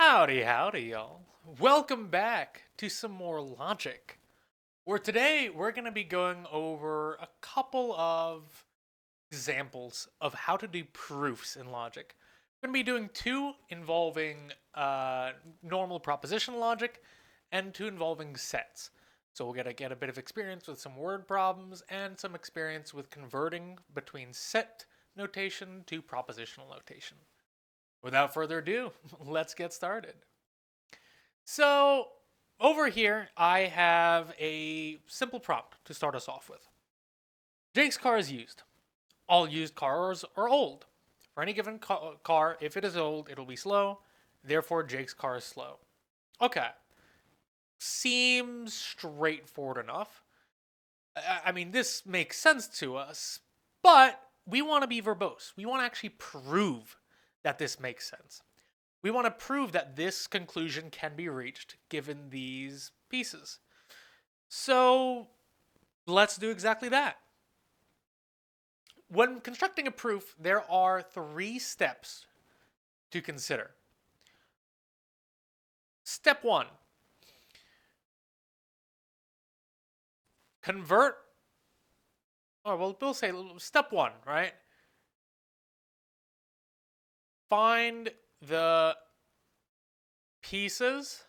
Howdy, howdy, y'all. Welcome back to some more logic. Where today we're going to be going over a couple of examples of how to do proofs in logic. We're going to be doing two involving normal proposition logic and two involving sets. So we'll get a bit of experience with some word problems and some experience with converting between set notation to propositional notation. Without further ado, let's get started. So, over here, I have a simple prompt to start us off with. Jake's car is used. All used cars are old. For any given car, if it is old, it'll be slow. Therefore, Jake's car is slow. Okay. Seems straightforward enough. I mean, this makes sense to us, but we want to be verbose. We want to actually prove that this makes sense. We want to prove that this conclusion can be reached given these pieces. So let's do exactly that. When constructing a proof, there are three steps to consider. Step one, convert, we'll say step one, right? Find the pieces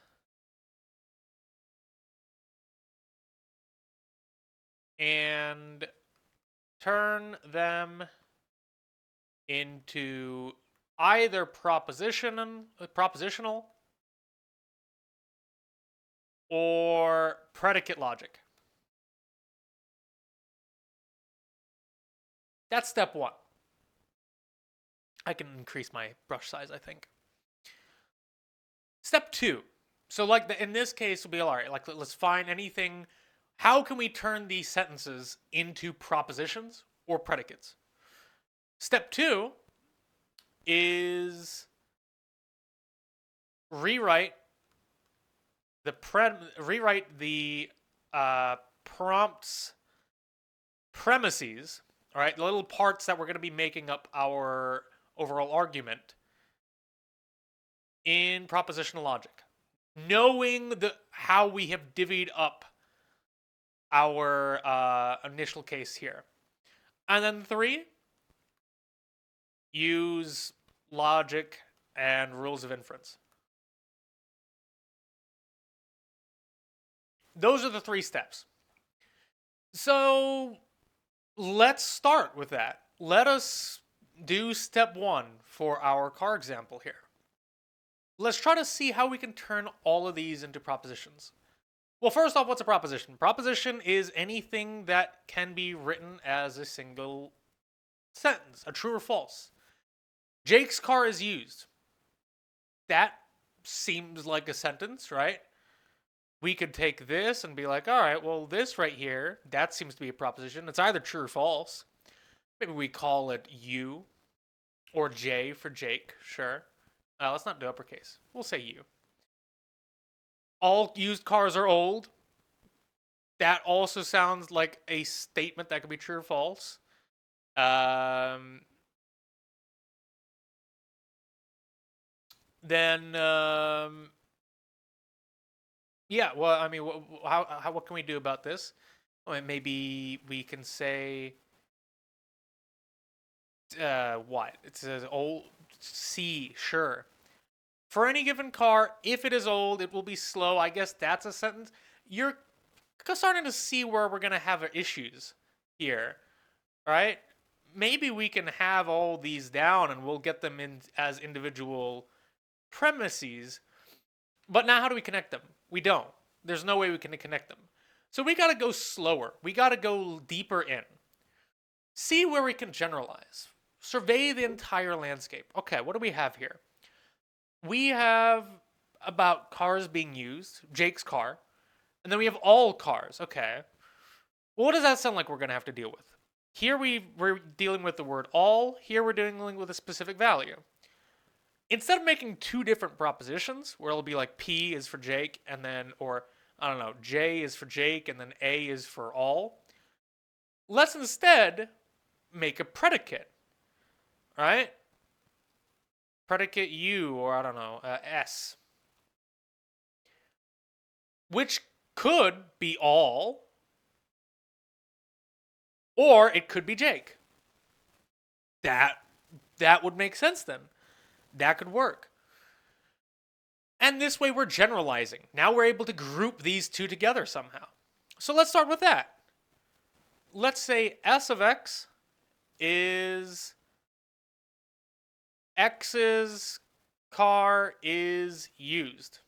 and turn them into either propositional or predicate logic. That's step one. I can increase my brush size, I think. Step two. So in this case, we'll be all right. Let's find anything. How can we turn these sentences into propositions or predicates? Step two is rewrite the prompt's premises. All right, the little parts that we're going to be making up our overall argument in propositional logic, knowing how we have divvied up our initial case here. And then three, use logic and rules of inference. Those are the three steps. So let's start with that. Let us do step one for our car example here. Let's try to see how we can turn all of these into propositions. Well, first off, what's a proposition? Proposition is anything that can be written as a single sentence, a true or false. Jake's car is used. That seems like a sentence, right? We could take this and be like, all right, well, this right here, that seems to be a proposition. It's either true or false. Maybe we call it U or J for Jake, sure. Let's not do uppercase. We'll say U. All used cars are old. That also sounds like a statement that could be true or false. Yeah, well, I mean, what can we do about this? Well, maybe we can say, what? It says old C, sure. For any given car, if it is old, it will be slow. I guess that's a sentence. You're starting to see where we're going to have issues here, right? Maybe we can have all these down and we'll get them in as individual premises. But now how do we connect them? We don't. There's no way we can connect them. So we got to go slower. We got to go deeper in. See where we can generalize. Survey the entire landscape. Okay, what do we have here? We have about cars being used, Jake's car, and then we have all cars. Okay. Well, what does that sound like we're going to have to deal with? Here we're dealing with the word all. Here we're dealing with a specific value. Instead of making two different propositions, where it'll be like P is for Jake, and then, or I don't know, J is for Jake, and then A is for all, let's instead make a predicate, right? Predicate U, or I don't know, S. which could be all, or it could be Jake. That would make sense then. That could work. And this way we're generalizing. Now we're able to group these two together somehow. So let's start with that. Let's say S of X is X's car is used.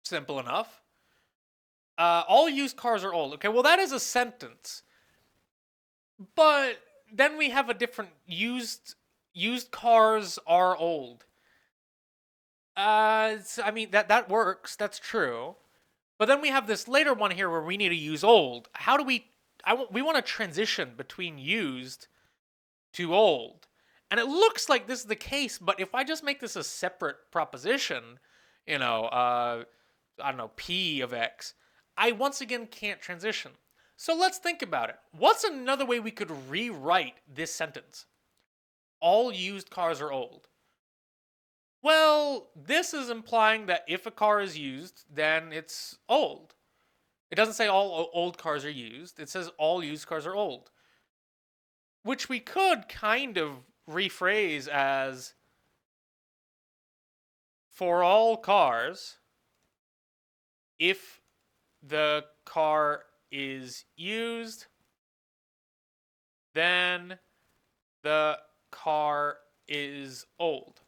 Simple enough. All used cars are old. Okay, well, that is a sentence. But then we have a different used cars are old. I mean that works. That's true. But then we have this later one here where we need to use old. How do we? We want to transition between used to old, and it looks like this is the case. But if I just make this a separate proposition, I don't know, P of X, I once again can't transition. So let's think about it. What's another way we could rewrite this sentence? All used cars are old. Well, this is implying that if a car is used, then it's old. It doesn't say all old cars are used. It says all used cars are old. Which we could kind of rephrase as for all cars, if the car is used, then the car is old.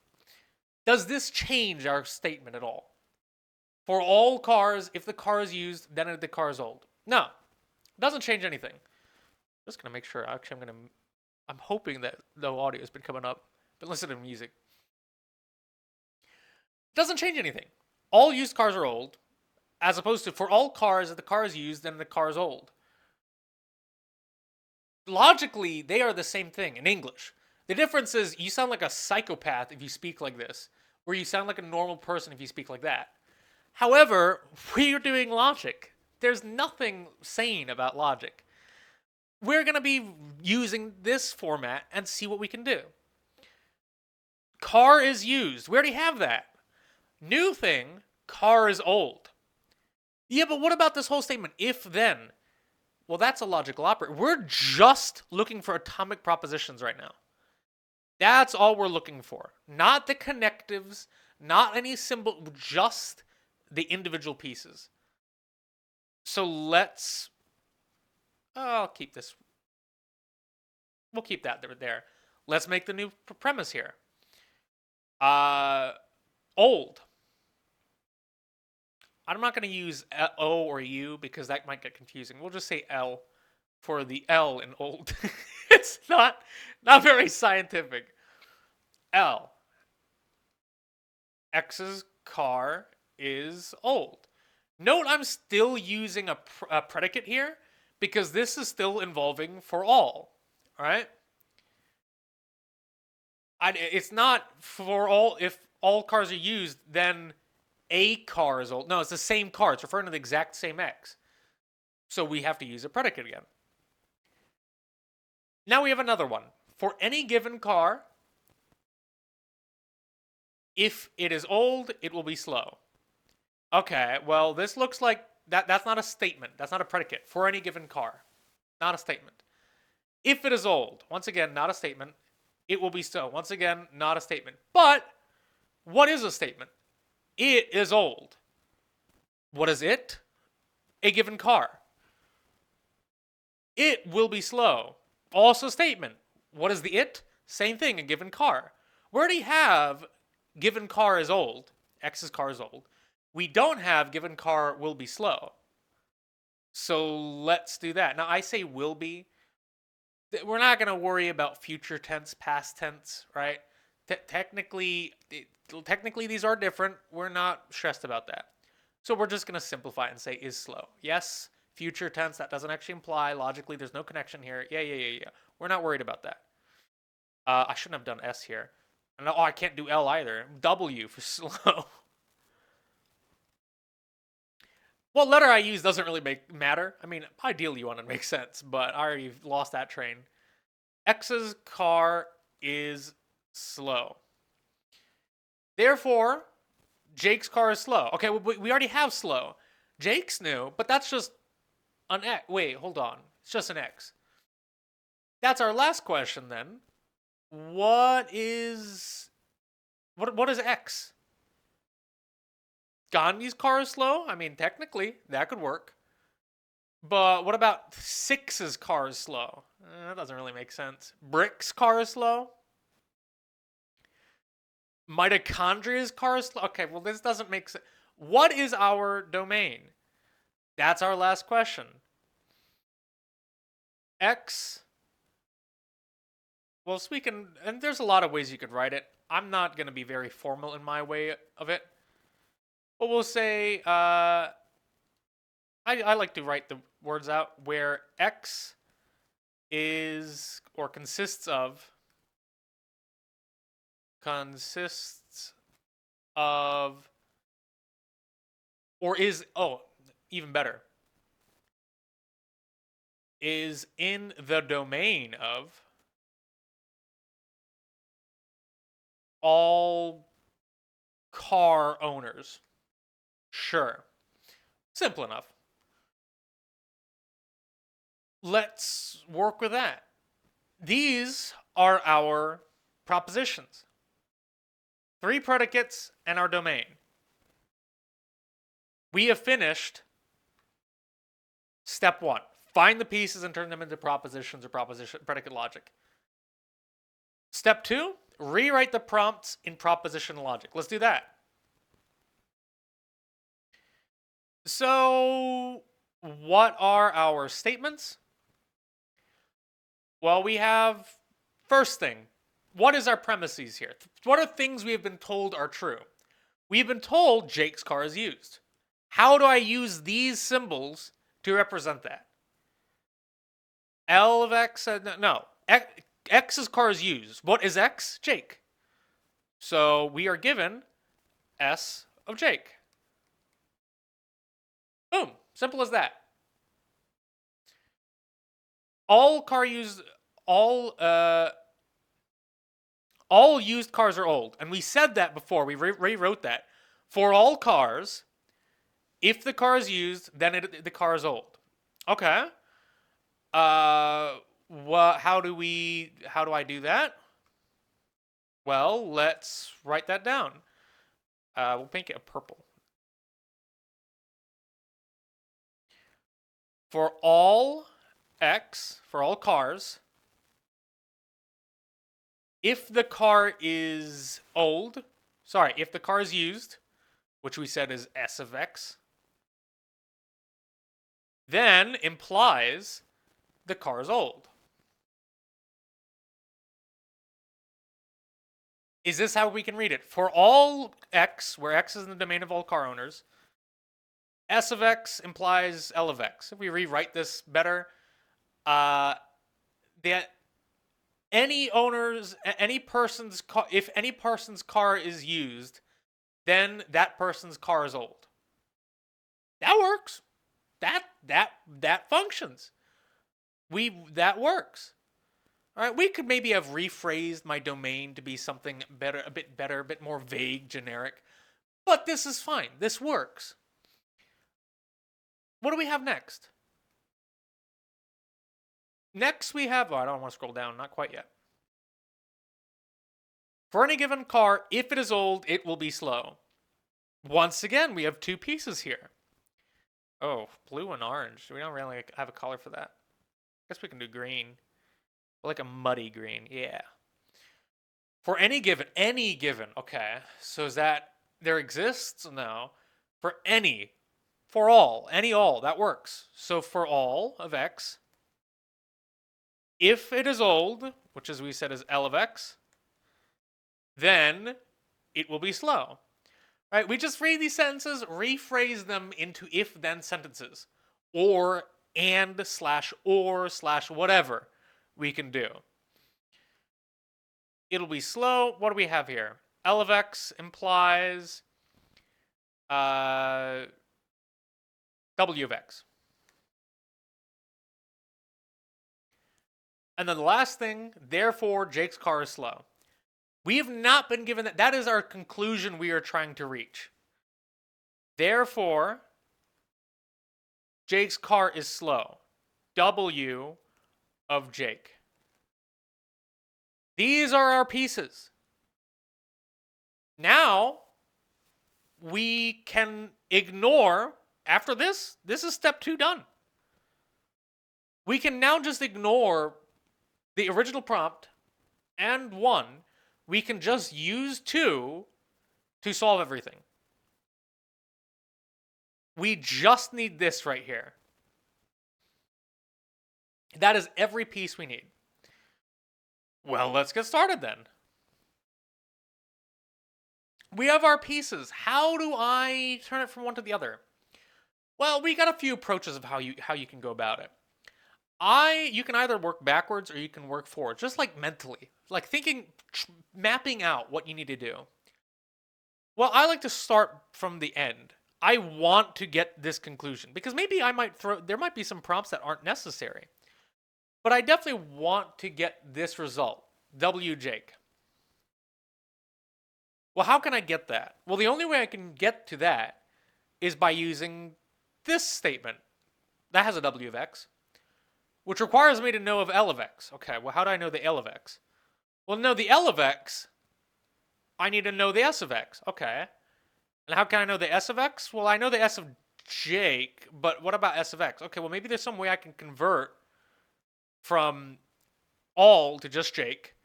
Does this change our statement at all? For all cars, if the car is used, then the car is old. No, it doesn't change anything. I'm just gonna make sure. Actually, I'm hoping that no audio has been coming up. But listen to music. It doesn't change anything. All used cars are old, as opposed to for all cars, if the car is used, then the car is old. Logically, they are the same thing in English. The difference is you sound like a psychopath if you speak like this, or you sound like a normal person if you speak like that. However, we're doing logic. There's nothing sane about logic. We're going to be using this format and see what we can do. Car is used. We already have that. New thing, car is old. Yeah, but what about this whole statement? If then. Well, that's a logical operator. We're just looking for atomic propositions right now. That's all we're looking for. Not the connectives, not any symbol, just the individual pieces. So I'll keep this. We'll keep that there. Let's make the new premise here. Old. I'm not going to use O or U because that might get confusing. We'll just say L for the L in old. It's not very scientific. L. X's car is old. Note I'm still using a predicate here because this is still involving for all. All right? It's not for all. If all cars are used, then a car is old. No, it's the same car. It's referring to the exact same X. So we have to use a predicate again. Now we have another one. For any given car, if it is old, it will be slow. Okay, well, this looks like that's not a statement. That's not a predicate. For any given car. Not a statement. If it is old, once again, not a statement. It will be slow. Once again, not a statement. But what is a statement? It is old. What is it? A given car. It will be slow. Also statement. What is the it? Same thing, a given car. We already have given car is old. X's car is old. We don't have given car will be slow. So let's do that. Now I say will be. We're not going to worry about future tense, past tense, right? Technically these are different. We're not stressed about that. So we're just going to simplify and say is slow. Yes, future tense, that doesn't actually imply. Logically, there's no connection here. Yeah. We're not worried about that. I shouldn't have done S here. And I can't do L either. W for slow. What letter I use doesn't really matter. I mean, ideally you want to make sense, but I already lost that train. X's car is slow. Therefore, Jake's car is slow. Okay, we already have slow. Jake's new, but that's just an X. Wait, hold on. It's just an X. That's our last question then. What is X? Gandhi's car is slow? I mean, technically, that could work. But what about Six's car is slow? That doesn't really make sense. Brick's car is slow? Mitochondria's car is slow? Okay, well, this doesn't make sense. What is our domain? That's our last question. X. Well, speaking, and there's a lot of ways you could write it. I'm not going to be very formal in my way of it. But we'll say, I like to write the words out where X is or consists of or is, oh, even better, is in the domain of all car owners. Sure. Simple enough. Let's work with that. These are our propositions. 3 predicates and our domain. We have finished step 1. Find the pieces and turn them into propositions or predicate logic. Step 2, rewrite the prompts in proposition logic. Let's do that. So, what are our statements? Well, we have, first thing, what is our premises here? What are things we have been told are true? We've been told Jake's car is used. How do I use these symbols to represent that? L of X, no. X's car is used. What is X? Jake. So we are given S of Jake. Boom. Simple as that. All used cars are old. And we said that before. We rewrote that. For all cars, if the car is used, then the car is old. Okay. How do I do that? Well, let's write that down. We'll make it a purple. For all X, for all cars, if the car is if the car is used, which we said is S of X, then implies the car is old. Is this how we can read it? For all X, where X is in the domain of all car owners, S of X implies L of X. If we rewrite this better, that if any person's car is used, then that person's car is old. That works. That functions. That works. All right, we could maybe have rephrased my domain to be something better, a bit more vague, generic. But this is fine. This works. What do we have next? Next we have, I don't want to scroll down, not quite yet. For any given car, if it is old, it will be slow. Once again, we have 2 pieces here. Oh, blue and orange. We don't really have a color for that. I guess we can do green. Like a muddy green, yeah. For any given, okay. So is that there exists? No. For all, that works. So for all of X, if it is old, which as we said is L of X, then it will be slow. All right, we just read these sentences, rephrase them into if-then sentences, or and or whatever we can do. It'll be slow. What do we have here? L of X implies W of X. And then the last thing, therefore, Jake's car is slow. We have not been given that. That is our conclusion we are trying to reach. Therefore, Jake's car is slow. W of Jake. These are our pieces. Now, we can ignore, after this is step 2 done. We can now just ignore the original prompt and 1. We can just use 2 to solve everything. We just need this right here. That is every piece we need. Well, let's get started then. We have our pieces. How do I turn it from one to the other? Well, we got a few approaches of how you can go about it. You can either work backwards or you can work forward, just like mentally, like thinking, mapping out what you need to do. Well, I like to start from the end. I want to get this conclusion because maybe there might be some prompts that aren't necessary. But I definitely want to get this result, W Jake. Well, how can I get that? Well, the only way I can get to that is by using this statement. That has a W of X, which requires me to know of L of X. Okay, well, how do I know the L of X? Well, to know the L of X, I need to know the S of X. Okay. And how can I know the S of X? Well, I know the S of Jake, but what about S of X? Okay, well, maybe there's some way I can convert from all to just Jake,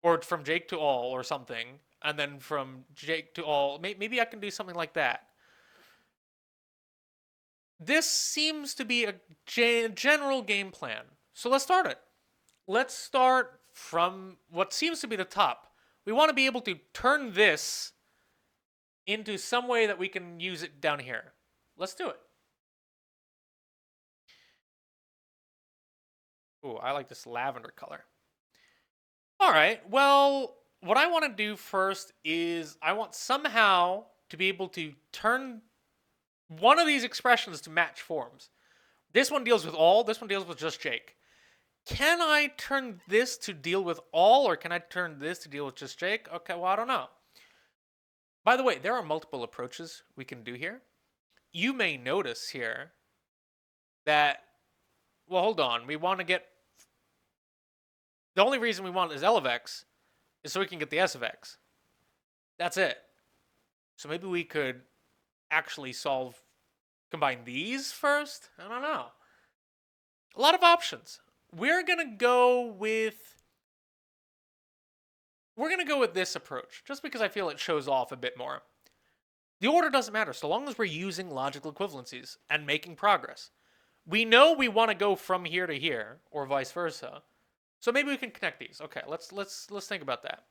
or from Jake to all or something, and then from Jake to all. Maybe I can do something like that. This seems to be a general game plan. So let's start it. Let's start from what seems to be the top. We want to be able to turn this into some way that we can use it down here. Let's do it. Ooh, I like this lavender color. All right, well, what I want to do first is I want somehow to be able to turn one of these expressions to match forms. This one deals with all, this one deals with just Jake. Can I turn this to deal with all, or can I turn this to deal with just Jake? Okay, well, I don't know. By the way, there are multiple approaches we can do here. You may notice here that, well, hold on. We want to get, the only reason we want is L of X is so we can get the S of X. That's it. So maybe we could actually combine these first? I don't know. A lot of options. We're going to go with this approach, just because I feel it shows off a bit more. The order doesn't matter, so long as we're using logical equivalencies and making progress. We know we want to go from here to here, or vice versa. So maybe we can connect these. Okay, let's think about that.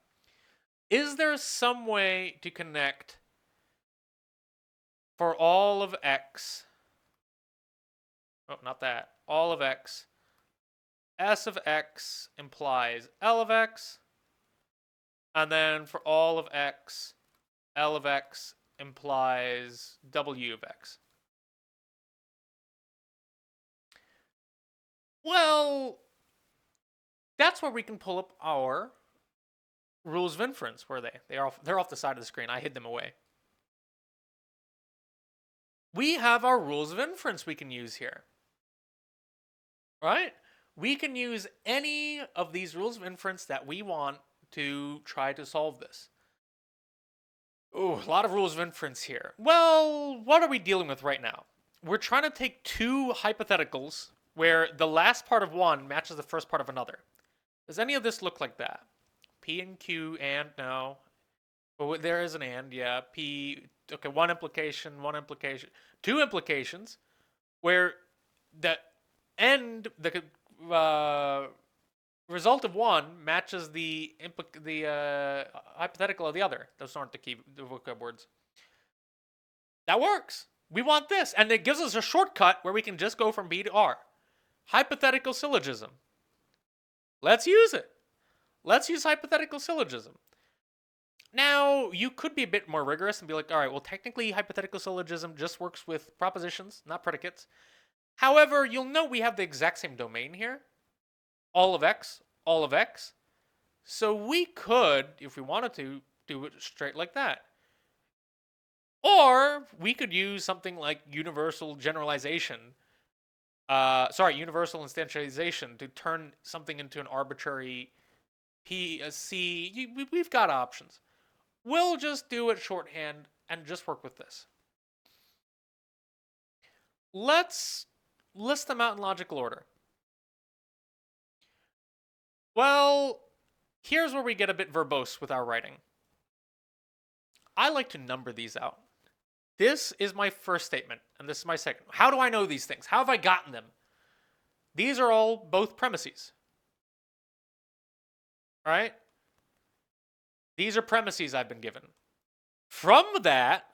Is there some way to connect for all of X? Oh, not that. All of X. S of X implies L of X. And then for all of X, L of X implies W of X. Well, that's where we can pull up our rules of inference. Where are they? They're off the side of the screen. I hid them away. We have our rules of inference we can use here. Right? We can use any of these rules of inference that we want to try to solve this. Ooh, a lot of rules of inference here. Well, what are we dealing with right now? We're trying to take two hypotheticals where the last part of one matches the first part of another. Does any of this look like that? P and Q and no. But there is an and, yeah. P, okay, one implication. Two implications where the end, the result of one matches the hypothetical of the other. Those aren't the vocab words. That works. We want this. And it gives us a shortcut where we can just go from B to R. Hypothetical syllogism. Let's use it. Let's use hypothetical syllogism. Now, you could be a bit more rigorous and be like, all right, well, technically, hypothetical syllogism just works with propositions, not predicates. However, you'll note we have the exact same domain here. All of X, all of X. So we could, if we wanted to, do it straight like that. Or we could use something like universal generalization. Universal instantiation to turn something into an arbitrary P, a C. We've got options. We'll just do it shorthand and just work with this. Let's list them out in logical order. Well, here's where we get a bit verbose with our writing. I like to number these out. This is my first statement, and this is my second. How do I know these things? How have I gotten them? These are all both premises. All right? These are premises I've been given. From that,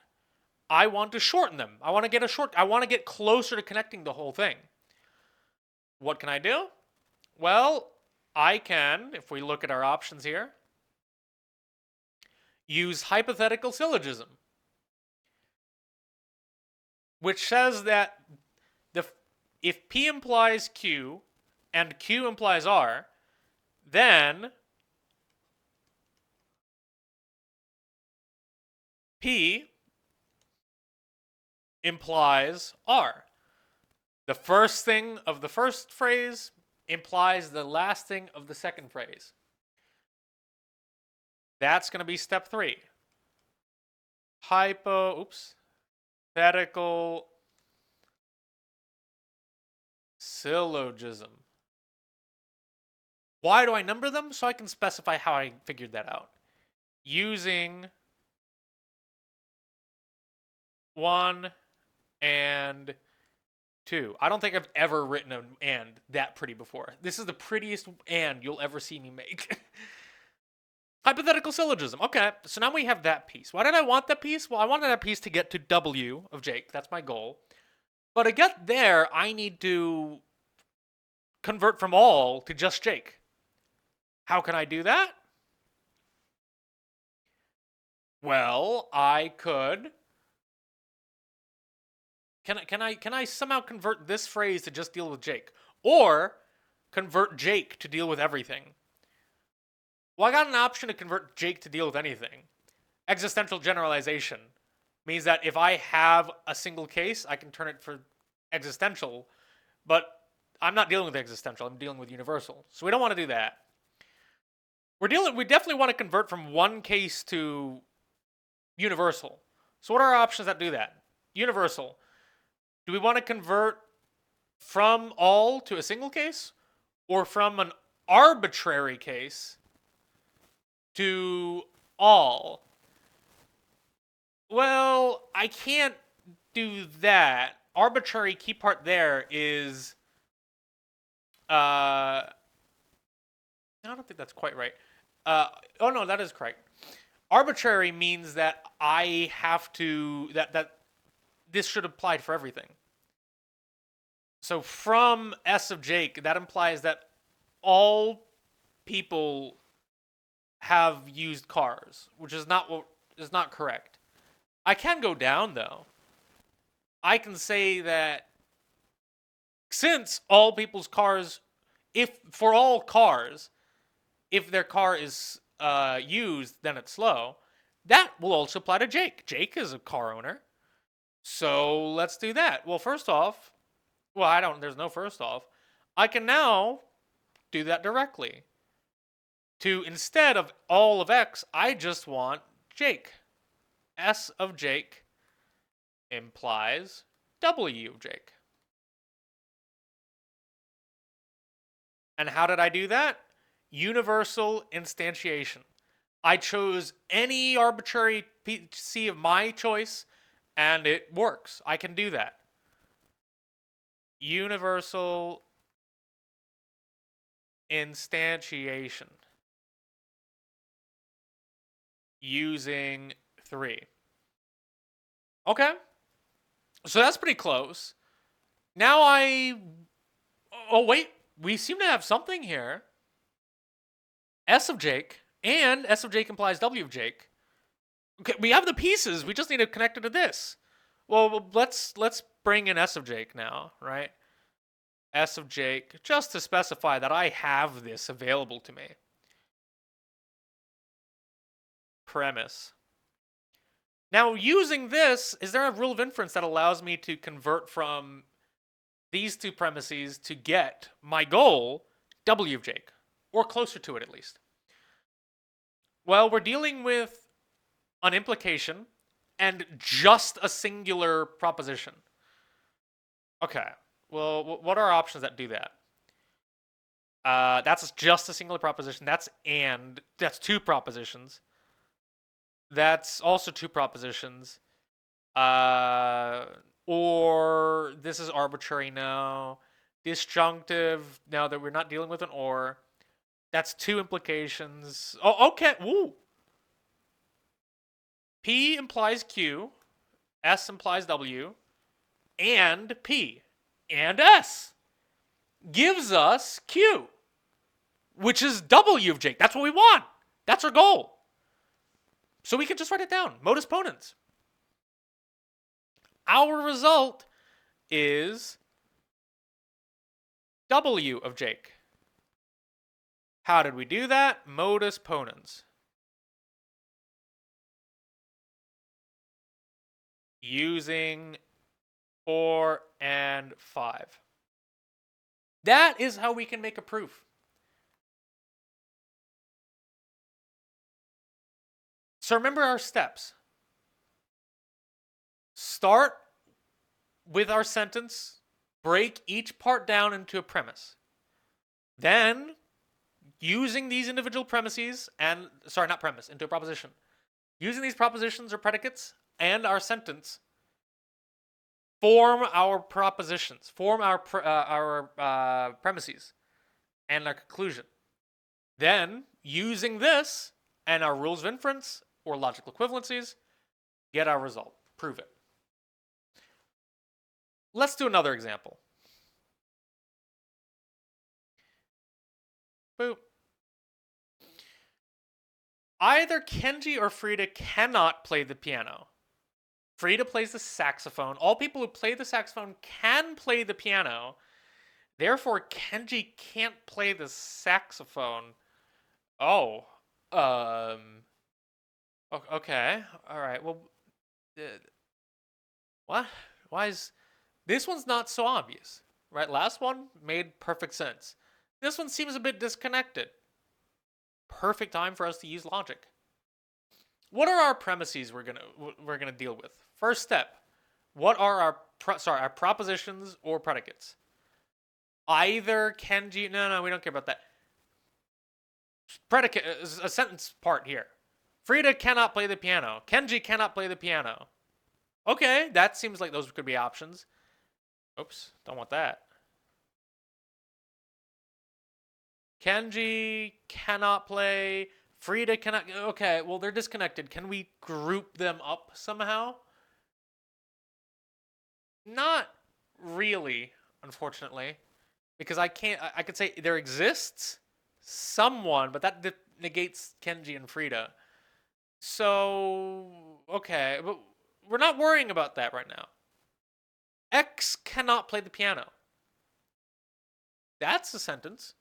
I want to shorten them. I want to get closer to connecting the whole thing. What can I do? Well, I can, if we look at our options here, use hypothetical syllogism, which says that if P implies Q and Q implies R, then P implies R. The first thing of the first phrase implies the last thing of the second phrase. That's going to be step 3. Hypothetical syllogism. Why do I number them? So I can specify how I figured that out. Using 1 and 2. I don't think I've ever written an and that pretty before. This is the prettiest and you'll ever see me make. Hypothetical syllogism. Okay, so now we have that piece. Why did I want that piece? Well, I wanted that piece to get to W of Jake. That's my goal. But to get there, I need to convert from all to just Jake. How can I do that? Well, I could. Can I somehow convert this phrase to just deal with Jake? Or convert Jake to deal with everything? Well, I got an option to convert Jake to deal with anything. Existential generalization means that if I have a single case, I can turn it for existential, but I'm not dealing with existential, I'm dealing with universal. So we don't want to do that. We definitely want to convert from one case to universal. So what are our options that do that? Universal. Do we want to convert from all to a single case, or from an arbitrary case to all? Well, I can't do that. Arbitrary key part there is I don't think that's quite right. Oh no, that is correct. Arbitrary means that I have to that this should apply for everything. So from S of Jake, that implies that all people have used cars, which is not correct. I can go down though. I can say that since all people's cars, if for all cars, if their car is used, then it's slow. That will also apply to Jake. Jake is a car owner. So let's do that. Well, first off, there's no first off. I can now do that directly. Instead of all of X, I just want Jake. S of Jake implies W of Jake. And how did I do that? Universal instantiation. I chose any arbitrary C of my choice, and it works. I can do that. Universal instantiation using 3. Okay. So that's pretty close. Now oh wait, we seem to have something here. S of Jake and S of Jake implies W of Jake. Okay, we have the pieces. We just need to connect it to this. Well, let's bring in S of Jake now, right? S of Jake, just to specify that I have this available to me. premise. Now, using this, is there a rule of inference that allows me to convert from these two premises to get my goal, W of Jake, or closer to it at least? Well, we're dealing with an implication and just a singular proposition. Okay, well, what are our options that do that? That's just a singular proposition. That's two propositions. That's also two propositions. Or this is arbitrary now. Disjunctive, now that we're not dealing with an or. That's two implications. Oh, okay. Ooh. P implies Q, S implies W, and P and S gives us Q, which is W of Jake. That's what we want. That's our goal. So we can just write it down. Modus ponens. Our result is W of Jake. How did we do that? Modus ponens. Using 4 and 5. That is how we can make a proof. So remember our steps. Start with our sentence, break each part down into a premise. Then, using these individual premises into a proposition. Using these propositions or predicates and our sentence, form our propositions, form our premises and our conclusion. Then, using this and our rules of inference or logical equivalencies, get our result. Prove it. Let's do another example. Boop. Either Kenji or Frida cannot play the piano. Frida plays the saxophone. All people who play the saxophone can play the piano. Therefore, Kenji can't play the saxophone. Oh. Okay. All right. Well, what? Why is this one's not so obvious, right? Last one made perfect sense. This one seems a bit disconnected. Perfect time for us to use logic. What are our premises we're gonna deal with? First step. What are our propositions or predicates? Either Kenji. No, we don't care about that. Predicate is a sentence part here. Frida cannot play the piano. Kenji cannot play the piano. Okay, that seems like those could be options. Oops, don't want that. Kenji cannot play. Frida cannot. Okay, well, they're disconnected. Can we group them up somehow? Not really, unfortunately. Because I can't. I could say there exists someone, but that negates Kenji and Frida. So, okay, but we're not worrying about that right now. X cannot play the piano. That's a sentence.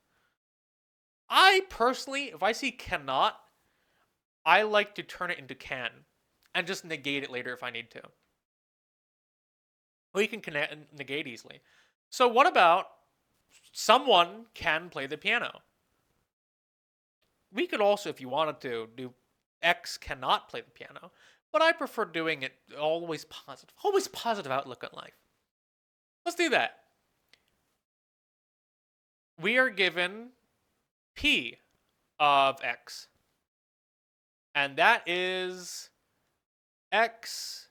I personally, if I see cannot, I like to turn it into can and just negate it later if I need to. Well, you can negate easily. So what about someone can play the piano? We could also, if you wanted to, do X cannot play the piano, but I prefer doing it always positive outlook on life. Let's do that. We are given P of X, and that is X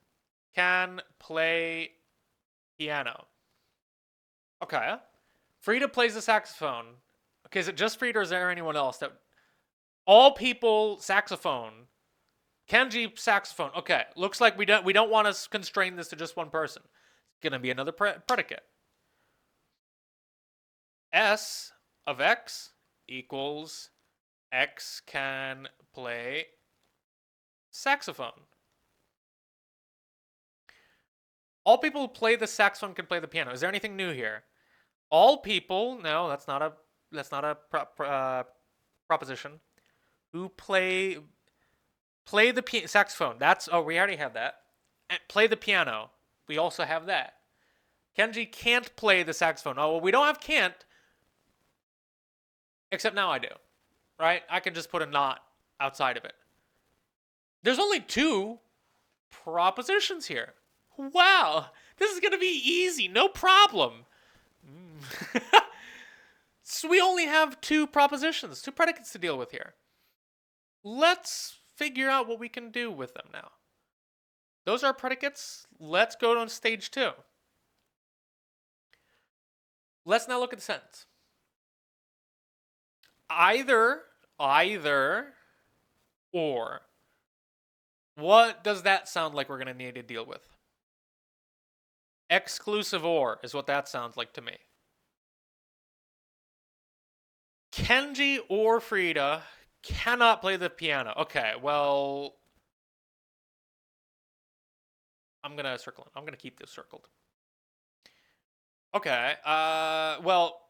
can play piano. Okay. Frida plays the saxophone. Okay, is it just Frida or is there anyone else that... All people, saxophone. Kenji, saxophone. Okay, looks like we don't want to constrain this to just one person. It's going to be another predicate. S of X equals X can play saxophone. All people who play the saxophone can play the piano. Is there anything new here? All people, no, that's not a proposition. Who play Play the saxophone. We already have that. And play the piano. We also have that. Kenji can't play the saxophone. Oh, well, we don't have can't. Except now I do. Right? I can just put a not outside of it. There's only 2 propositions here. Wow. This is going to be easy. No problem. So we only have 2 propositions, 2 predicates to deal with here. Let's figure out what we can do with them now. Those are predicates. Let's go on stage 2. Let's now look at the sentence. Either, or. What does that sound like we're going to need to deal with? Exclusive or is what that sounds like to me. Kenji or Frida cannot play the piano. Okay, well, I'm going to circle it. I'm going to keep this circled. Okay, well,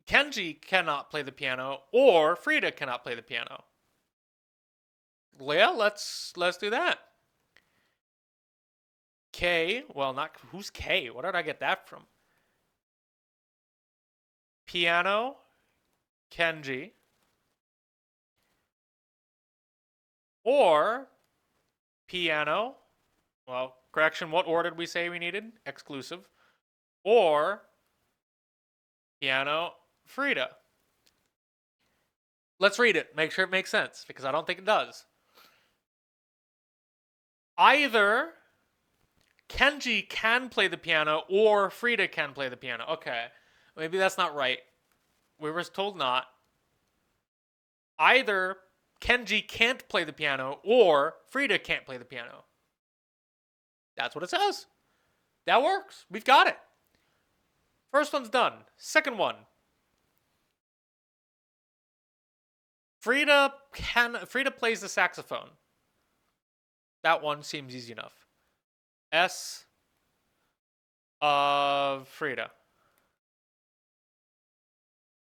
Kenji cannot play the piano or Frida cannot play the piano. Yeah, let's do that. K, well, not who's K? What did I get that from? Piano, Kenji, or piano. Well, correction, what order did we say we needed? Exclusive. Or piano, Frida. Let's read it. Make sure it makes sense, because I don't think it does. Either Kenji can play the piano or Frida can play the piano. Okay, maybe that's not right. We were told not. Either Kenji can't play the piano or Frida can't play the piano. That's what it says. That works. We've got it. First one's done. Second one. Frida plays the saxophone. That one seems easy enough. S of Frida.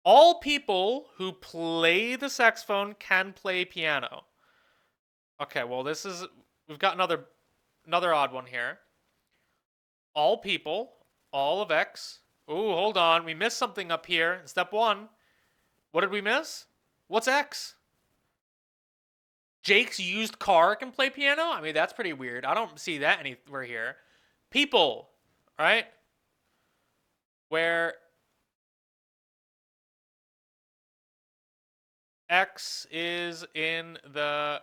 All people who play the saxophone can play piano. Okay, well we've got another odd one here. All people, all of X. Ooh, hold on, we missed something up here in step 1. What did we miss? What's X? Jake's used car can play piano? I mean, that's pretty weird. I don't see that anywhere here. People, right? Where X is in the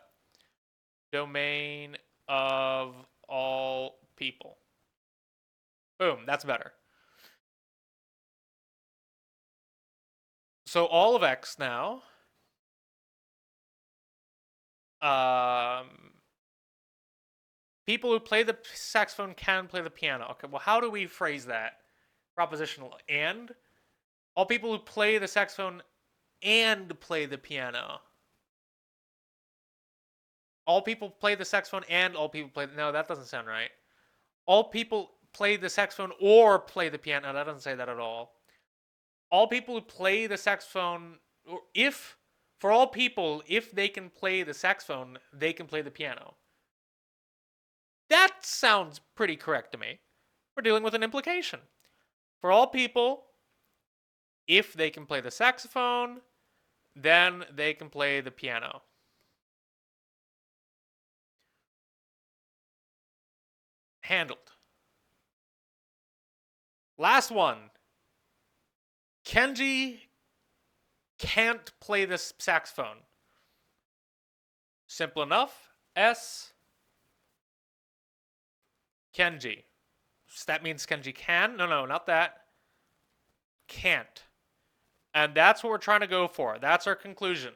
domain of all people. Boom, that's better. So all of X now. People who play the saxophone can play the piano. Okay, well, how do we phrase that? Propositional and? All people who play the saxophone and play the piano. All people play the saxophone and all people play... No, that doesn't sound right. All people play the saxophone or play the piano. No, that doesn't say that at all. All people who play the saxophone... or if... For all people, if they can play the saxophone, they can play the piano. That sounds pretty correct to me. We're dealing with an implication. For all people, if they can play the saxophone, then they can play the piano. Handled. Last one. Kenji can't play the saxophone. Simple enough. S. Kenji. That means Kenji can? No, not that. Can't. And that's what we're trying to go for. That's our conclusion.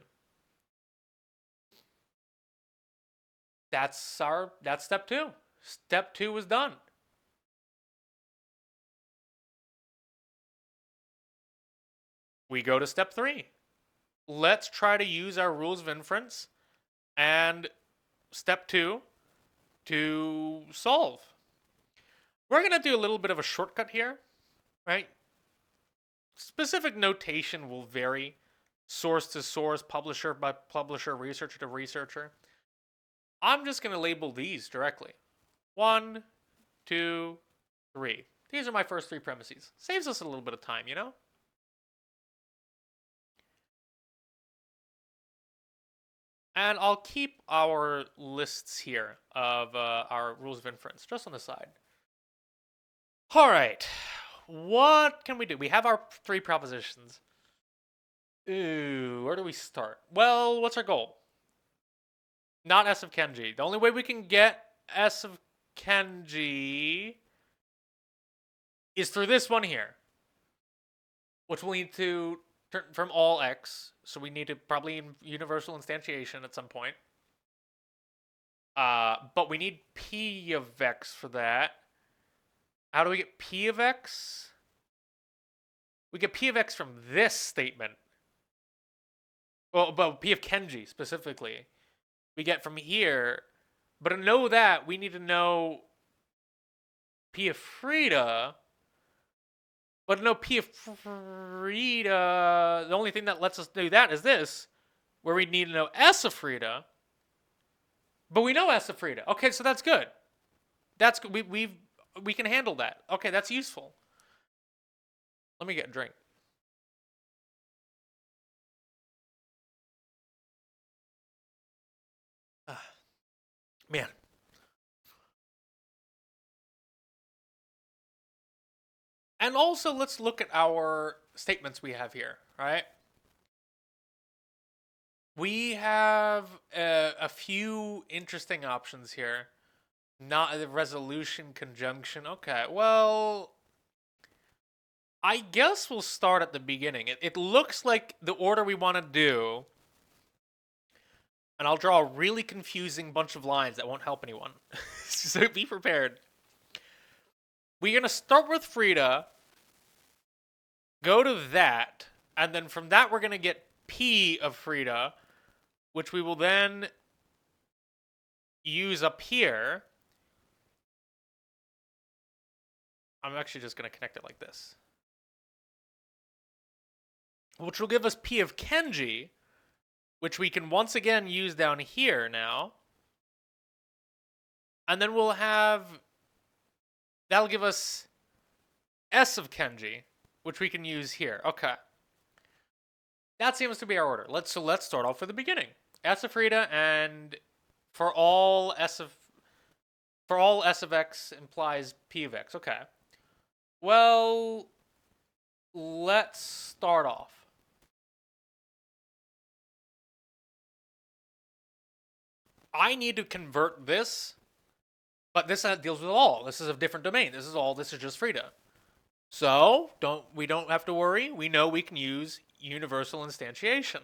That's step 2. Step 2 was done. We go to step 3. Let's try to use our rules of inference and step 2 to solve. We're going to do a little bit of a shortcut here, right? Specific notation will vary source to source, publisher by publisher, researcher to researcher. I'm just going to label these directly. 1, 2, 3. These are my first 3 premises. Saves us a little bit of time, you know? And I'll keep our lists here of our rules of inference just on the side. All right. What can we do? We have our 3 propositions. Ooh, where do we start? Well, what's our goal? Not S of Kenji. The only way we can get S of Kenji is through this one here, which will need to turn from all X. So we need to probably universal instantiation at some point. But we need P of X for that. How do we get P of X? We get P of X from this statement. Well, but P of Kenji specifically. We get from here. But to know that, we need to know P of Frida. But to know P of Frida, the only thing that lets us do that is this, where we need to know S of Frida. But we know S of Frida. Okay, so that's good. That's good. We can handle that. Okay, that's useful. Let me get a drink. Man. And also, let's look at our statements we have here, right? We have a few interesting options here. Not the resolution conjunction. Okay, well, I guess we'll start at the beginning. It looks like the order we want to do, and I'll draw a really confusing bunch of lines that won't help anyone. So be prepared. We're going to start with Frida, go to that, and then from that we're going to get P of Frida, which we will then use up here. I'm actually just going to connect it like this. Which will give us P of Kenji, which we can once again use down here now. And then we'll have, that'll give us S of Kenji, which we can use here. Okay. That seems to be our order. Let's start off with the beginning. S of Frida, and for all S of X implies P of X. Okay. Well, let's start off. I need to convert this, but this deals with all. This is a different domain. This is just Frida. So we don't have to worry. We know we can use universal instantiation.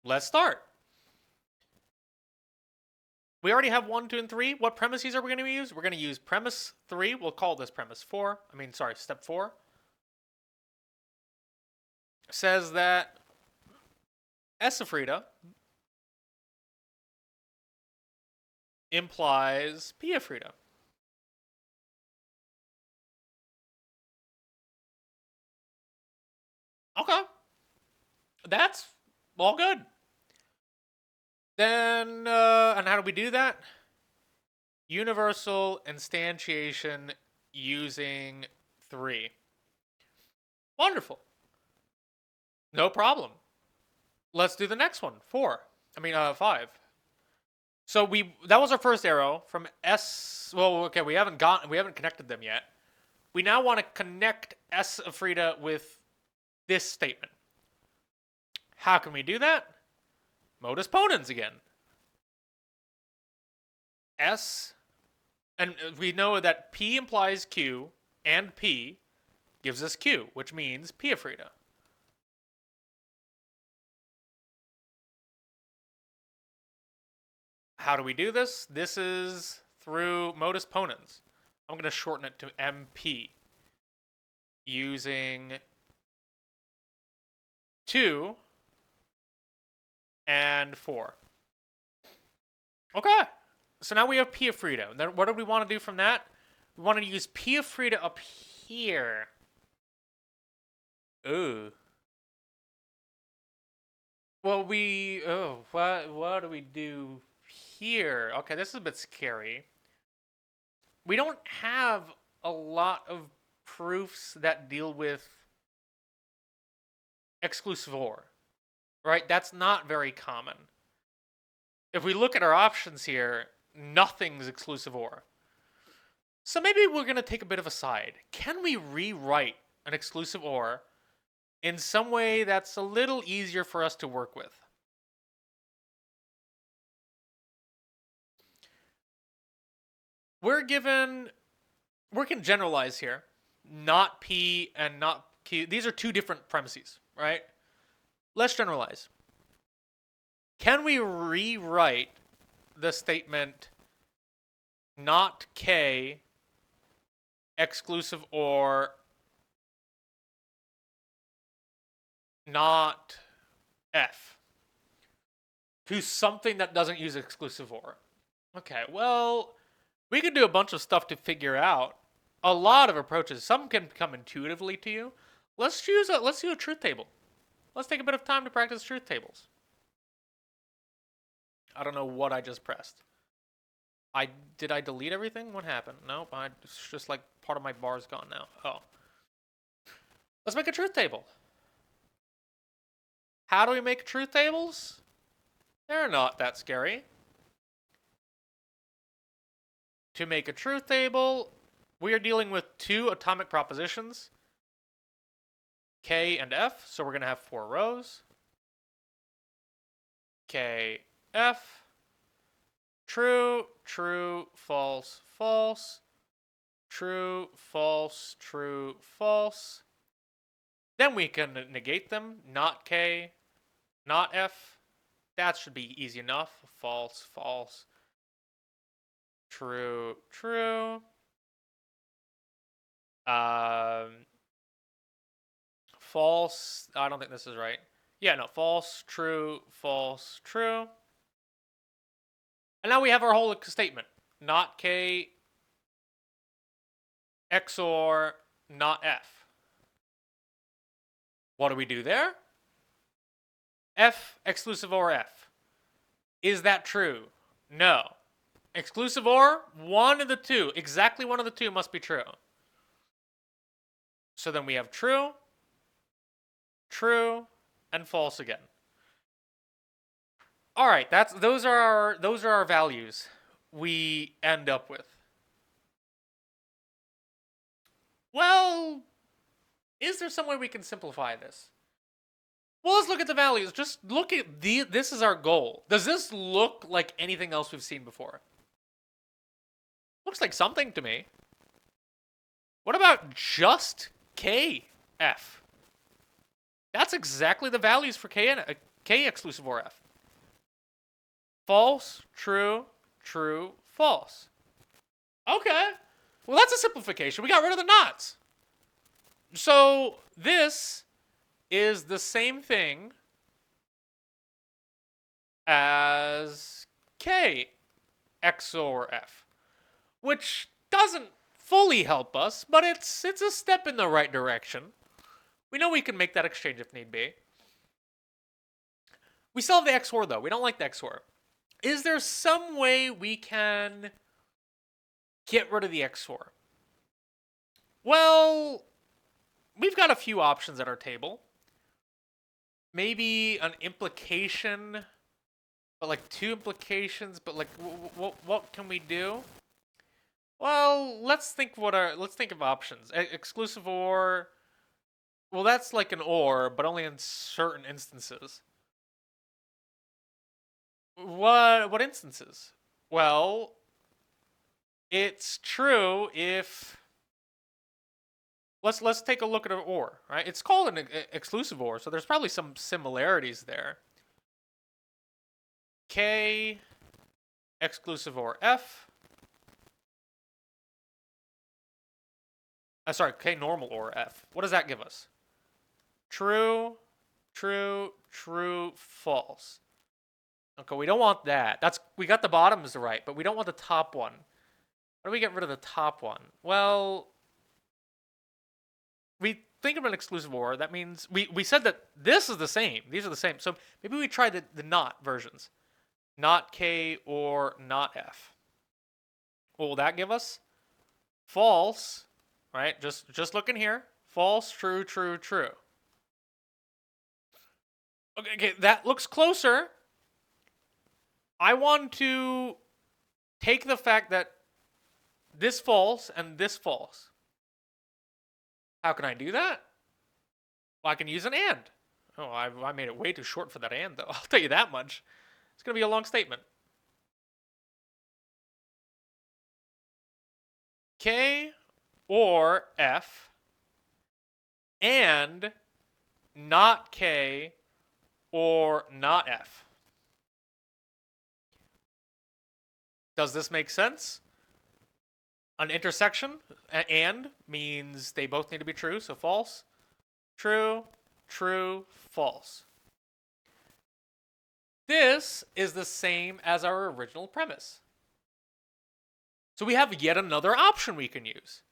Let's start. We already have 1, 2, and 3. What premises are we going to use? We're going to use premise 3. We'll call this premise 4. Step 4. Says that S of Frida implies P of Frida. Okay. That's all good. Then, and how do we do that? Universal instantiation using 3. Wonderful. No problem. Let's do the next one. 5. So that was our first arrow from S. Well, okay, we haven't connected them yet. We now want to connect S of Frida with this statement. How can we do that? Modus ponens again. S, and we know that P implies Q, and P gives us Q, which means P of Frida. How do we do this? This is through modus ponens. I'm going to shorten it to MP using 2 and 4. Okay. So now we have P of Frida. Then what do we want to do from that? We want to use P of Frida up here. Ooh. Well, what do we do here. Okay, this is a bit scary. We don't have a lot of proofs that deal with exclusive OR, right? That's not very common. If we look at our options here, nothing's exclusive OR. So maybe we're going to take a bit of a side. Can we rewrite an exclusive OR in some way that's a little easier for us to work with? We can generalize here. Not P and not Q. These are two different premises, right? Let's generalize. Can we rewrite the statement not K exclusive or not F to something that doesn't use exclusive or? Okay, well, we can do a bunch of stuff to figure out a lot of approaches. Some can come intuitively to you. Let's do a truth table. Let's take a bit of time to practice truth tables. I don't know what I just pressed. Did I delete everything? What happened? Nope, it's just like part of my bar's gone now. Oh. Let's make a truth table. How do we make truth tables? They're not that scary. To make a truth table, we are dealing with two atomic propositions, K and F, so we're going to have 4 rows. K, F, true, true, false, false, true, false, true, false. Then we can negate them, not K, not F. That should be easy enough. False, false, true, true. False, I don't think this is right. Yeah, no, false, true, true. And now we have our whole statement. Not K, XOR, not F. What do we do there? F, exclusive OR F. Is that true? No. Exclusive OR, one of the two. Exactly one of the two must be true. So then we have true, true, and false again. All right, those are our values we end up with. Well, is there some way we can simplify this? Well, let's look at the values. Just look at this is our goal. Does this look like anything else we've seen before? Looks like something to me. What about just KF? That's exactly the values for K exclusive OR F. False, true, true, false. Okay. Well, that's a simplification. We got rid of the knots. So this is the same thing as K XOR F, which doesn't fully help us, but it's a step in the right direction. We know we can make that exchange if need be. We still have the XOR though. We don't like the XOR. Is there some way we can get rid of the XOR? Well, we've got a few options at our table. Maybe an implication, but like 2 implications, but like what can we do? Well, let's think of options. Exclusive OR. Well, that's like an OR, but only in certain instances. What instances? Well, it's true if let's take a look at an OR, right? It's called an exclusive OR, so there's probably some similarities there. K exclusive OR F. Sorry, K normal OR F. What does that give us? True, true, true, false. Okay, we don't want that. We got the bottoms right, but we don't want the top one. How do we get rid of the top one? Well, we think of an exclusive OR. That means we said that this is the same. These are the same. So maybe we try the not versions. not K, or not F. What will that give us? False, right? Just look in here. False, true, true, true. Okay, that looks closer. I want to take the fact that this false and this false. How can I do that? Well, I can use an and. Oh, I made it way too short for that and, though. I'll tell you that much. It's going to be a long statement. K or F and not K or not F. Does this make sense? An intersection, and means they both need to be true, so false. True, true, false. This is the same as our original premise. So we have yet another option we can use.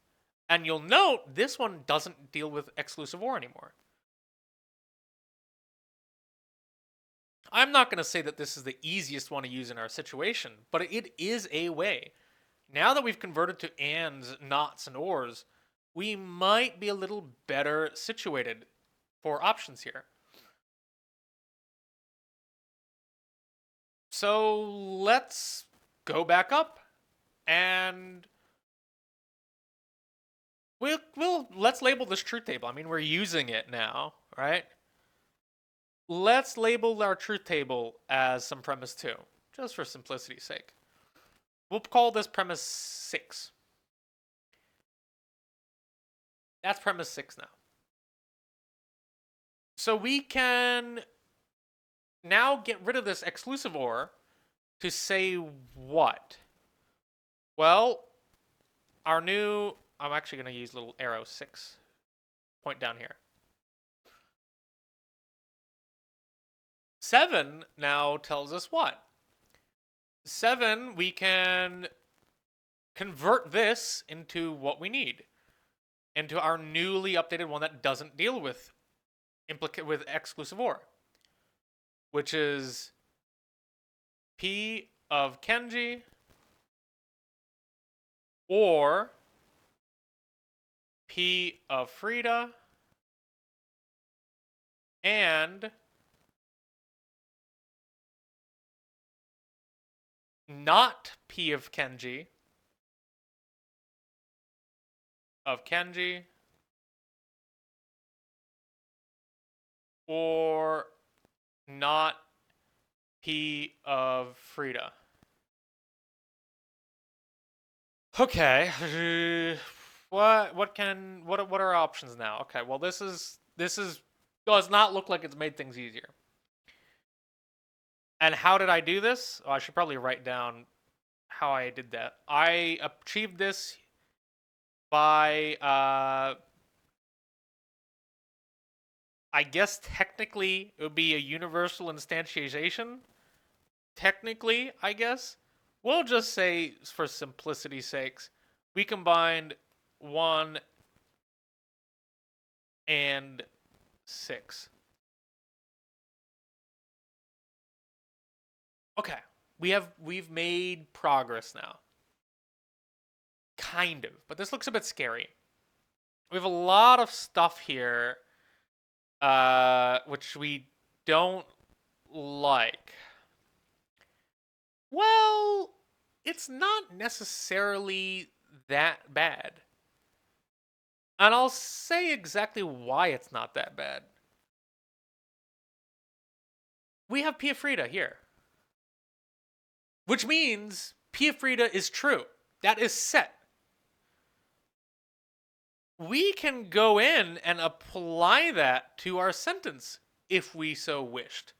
And you'll note this one doesn't deal with exclusive OR anymore. I'm not going to say that this is the easiest one to use in our situation, but it is a way. Now that we've converted to ands, nots, and ors, we might be a little better situated for options here. So let's go back up and let's label this truth table. I mean, we're using it now, right? Let's label our truth table as some premise 2, just for simplicity's sake. We'll call this premise 6. That's premise 6 now. So we can now get rid of this exclusive OR to say what? Well, our new, I'm actually going to use little arrow 6, point down here. 7 now tells us what? 7, we can convert this into what we need, into our newly updated one that doesn't deal with exclusive OR, which is P of Kenji or P of Frida and not P of Kenji or not P of Frida. Okay. What are our options now? Okay, well this does not look like it's made things easier. And how did I do this? Oh, I should probably write down how I did that. I achieved this by I guess technically it would be a universal instantiation. Technically, I guess. We'll just say, for simplicity's sakes, we combined 1 and 6. Okay, we've made progress now. Kind of, but this looks a bit scary. We have a lot of stuff here, which we don't like. Well, it's not necessarily that bad. And I'll say exactly why it's not that bad. We have P of Frida here, which means P of Frida is true. That is set. We can go in and apply that to our sentence if we so wished,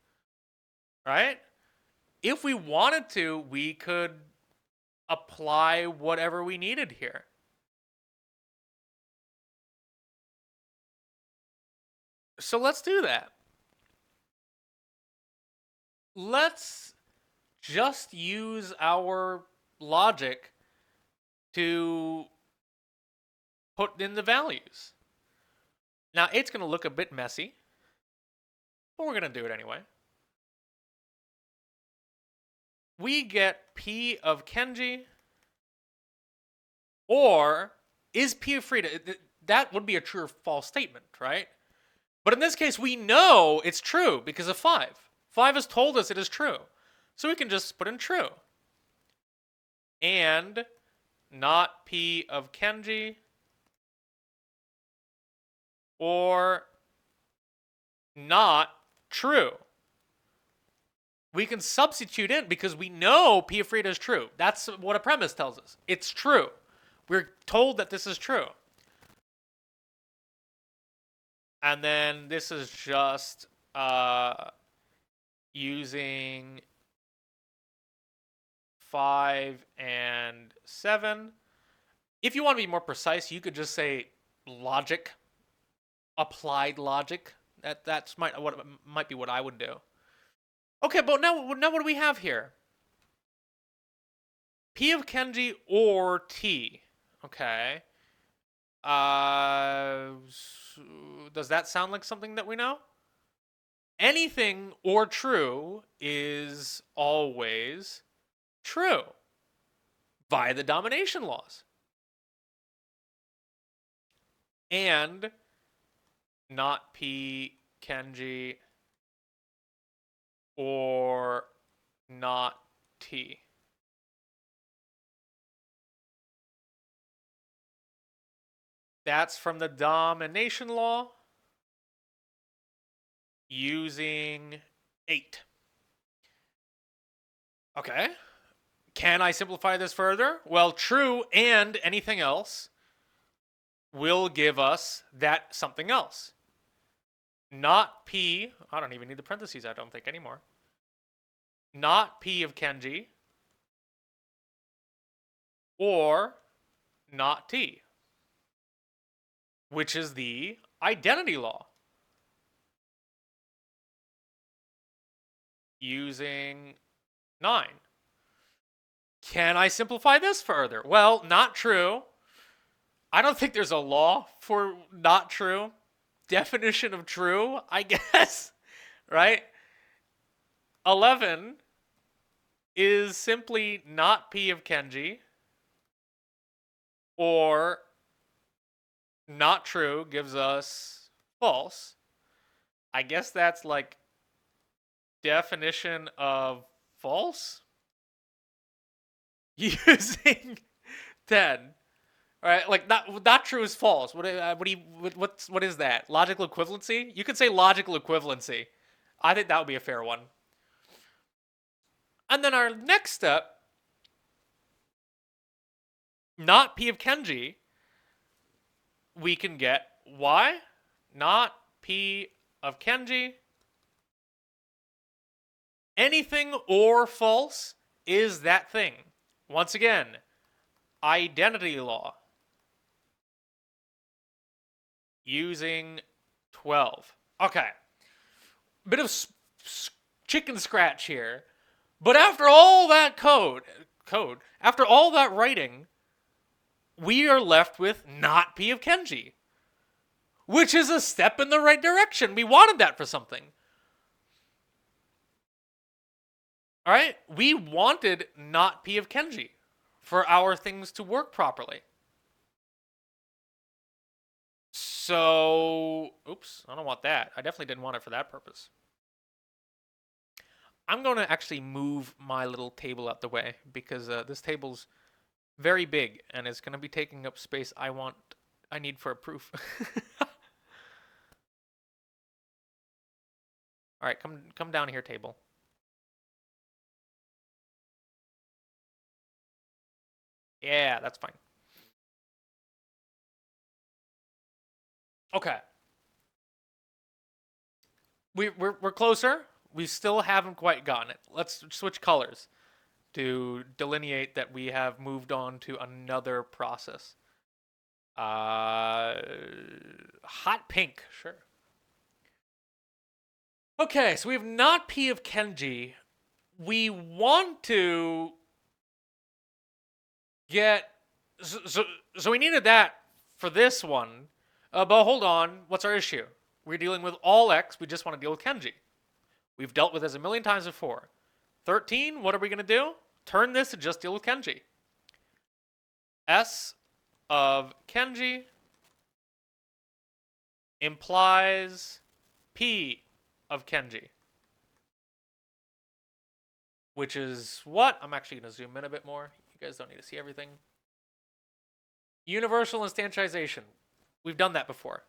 right? If we wanted to, we could apply whatever we needed here. So let's do that. Let's just use our logic to put in the values. Now, it's going to look a bit messy, but we're going to do it anyway. we get P of Kenji, or is P of Frida? That would be a true or false statement, right? But in this case, we know it's true because of 5. 5 has told us it is true. So we can just put in true. And not P of Kenji, or not true. We can substitute in because we know P of Frida is true. That's what a premise tells us. It's true. We're told that this is true. And then this is just using 5 and 7. If you want to be more precise, you could just say logic, applied logic. That's might be what I would do. Okay, but now what do we have here? P of Kenji or T. Okay. Does that sound like something that we know? Anything or true is always true via the domination laws. And not P Kenji or not T. That's from the domination law using 8. Okay. Can I simplify this further? Well, true and anything else will give us that something else. Not P, I don't even need the parentheses, I don't think, anymore. Not P of Kenji, or not T, which is the identity law. Using 9. Can I simplify this further? Well, not true. I don't think there's a law for not true. Definition of true, I guess, right? 11 is simply not P of Kenji, or not true gives us false. I guess that's like definition of false using 10. All right, like not true is false. What is that? Logical equivalency? You could say logical equivalency. I think that would be a fair one. And then our next step, not P of Kenji, we can get why? Not P of Kenji. Anything or false is that thing. Once again, identity law. Using 12. Okay. Bit of chicken scratch here. But after all that code, after all that writing, we are left with not P of Kenji, which is a step in the right direction. We wanted that for something. All right? We wanted not P of Kenji for our things to work properly. So, oops, I don't want that. I definitely didn't want it for that purpose. I'm going to actually move my little table out the way because this table's very big and it's going to be taking up space I need for a proof. All right, come down here, table. Yeah, that's fine. Okay. We're closer. We still haven't quite gotten it. Let's switch colors to delineate that we have moved on to another process. Hot pink, sure. Okay, so we have not P of Kenji. We want to get... So we needed that for this one. But hold on, what's our issue? We're dealing with all X, we just want to deal with Kenji. We've dealt with this a million times before. 13, what are we going to do? Turn this and just deal with Kenji. S of Kenji implies P of Kenji. Which is what? I'm actually going to zoom in a bit more. You guys don't need to see everything. Universal instantiation. We've done that before.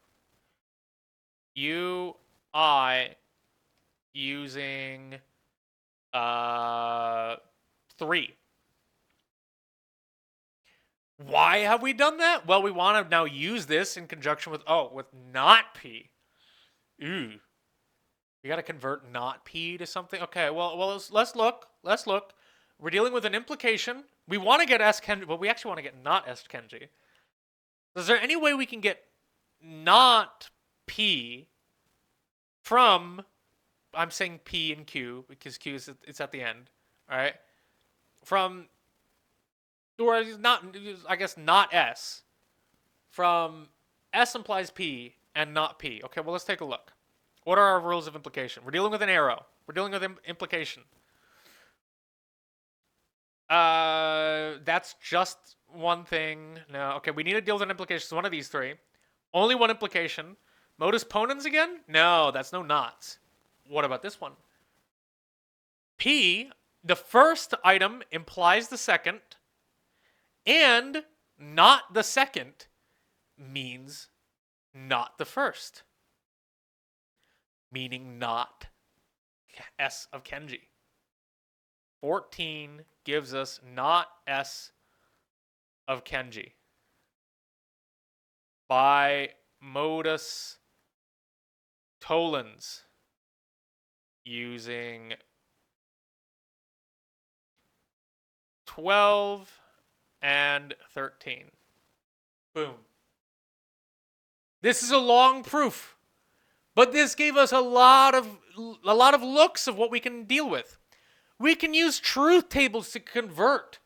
UI using 3. Why have we done that? Well, we want to now use this in conjunction with, with not P. Ooh. We got to convert not P to something. Okay, well, let's look. Let's look. We're dealing with an implication. We want to get S Kenji, but we actually want to get not S Kenji. Is there any way we can get not P from, I'm saying P and Q because Q is it's at the end, all right? From, or not, I guess not S. From S implies P and not P. Okay, well, let's take a look. What are our rules of implication? We're dealing with an arrow. We're dealing with implication. That's just one thing. No, okay, we need to deal with an implication. It's one of these 3. Only one implication. Modus ponens again? No, that's no knots. What about this one? P, the first item implies the second, and not the second means not the first. Meaning not S of Kenji. 14 gives us not S of Kenji. By modus tollens using 12 and 13. Boom. This is a long proof, but this gave us a lot of looks of what we can deal with. We can use truth tables to convert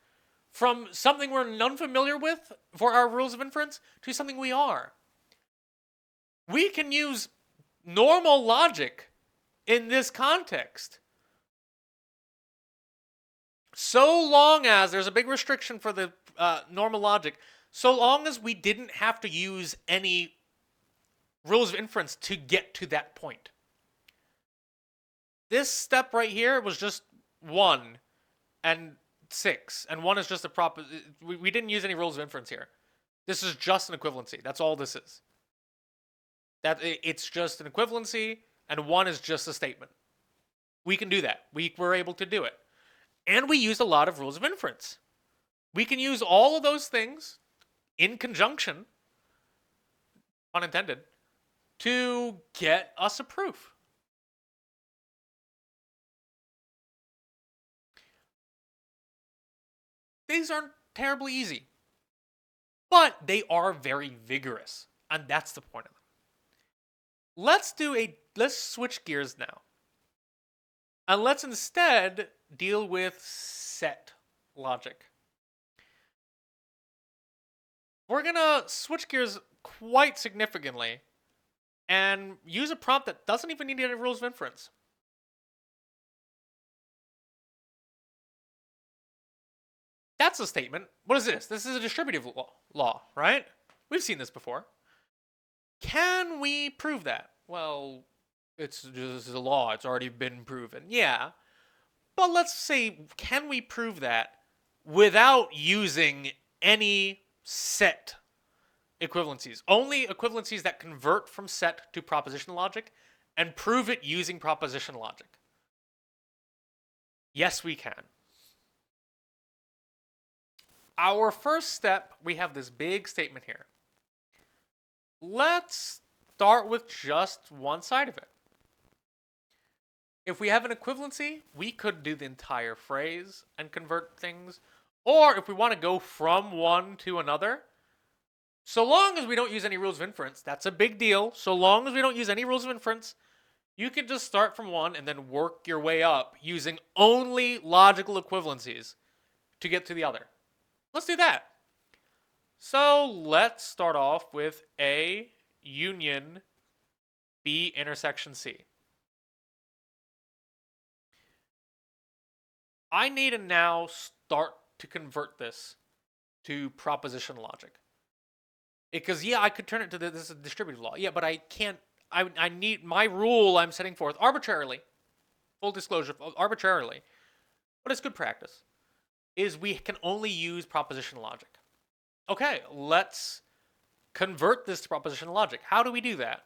from something we're unfamiliar with for our rules of inference to something we are. We can use normal logic in this context. So long as, there's a big restriction for the normal logic, so long as we didn't have to use any rules of inference to get to that point. This step right here was just 1 and 6, and 1 is just a prop. We didn't use any rules of inference here. This is just an equivalency. That's all this is. It's just an equivalency, and 1 is just a statement. We can do that. We were able to do it. And we used a lot of rules of inference. We can use all of those things in conjunction, pun intended, to get us a proof. These aren't terribly easy, but they are very vigorous, and that's the point of them. Let's switch gears now, and let's instead deal with set logic. We're gonna switch gears quite significantly and use a prompt that doesn't even need any rules of inference. That's a statement. What is this? This is a distributive law, right? We've seen this before. Can we prove that? Well, it's just a law. It's already been proven. Yeah. But let's say, can we prove that without using any set equivalencies? Only equivalencies that convert from set to propositional logic and prove it using propositional logic. Yes, we can. Our first step, we have this big statement here. Let's start with just one side of it. If we have an equivalency, we could do the entire phrase and convert things. Or if we want to go from one to another, so long as we don't use any rules of inference, that's a big deal. So long as we don't use any rules of inference, you can just start from one and then work your way up using only logical equivalencies to get to the other. Let's do that. So let's start off with A union B intersection C. I need to now start to convert this to proposition logic. Because yeah, I could turn it to this is a distributive law. Yeah, but I can't. I need my rule I'm setting forth arbitrarily. Full disclosure, arbitrarily, but it's good practice. Is we can only use proposition logic. Okay, let's convert this to proposition logic. How do we do that?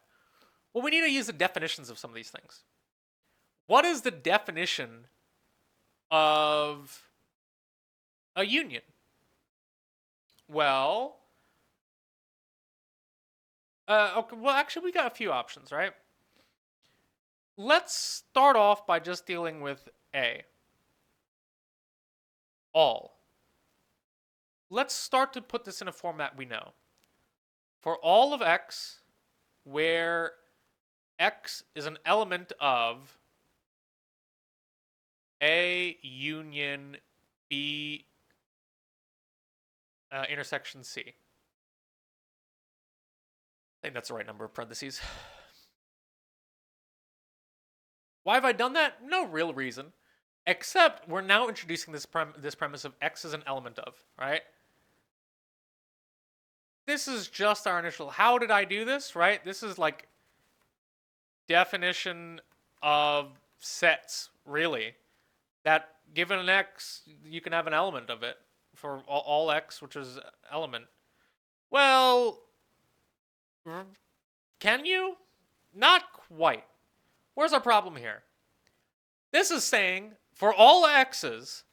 Well, we need to use the definitions of some of these things. What is the definition of a union? Well, okay, well, actually, we got a few options, right? Let's start off by just dealing with A. All. Let's start to put this in a format we know. For all of X, where X is an element of A union B intersection C. I think that's the right number of parentheses. Why have I done that? No real reason. Except we're now introducing this premise of X as an element of, right? This is just our initial, how did I do this, right? This is like definition of sets, really. That given an X, you can have an element of it for all X, which is element. Well, can you? Not quite. Where's our problem here? This is saying for all X's,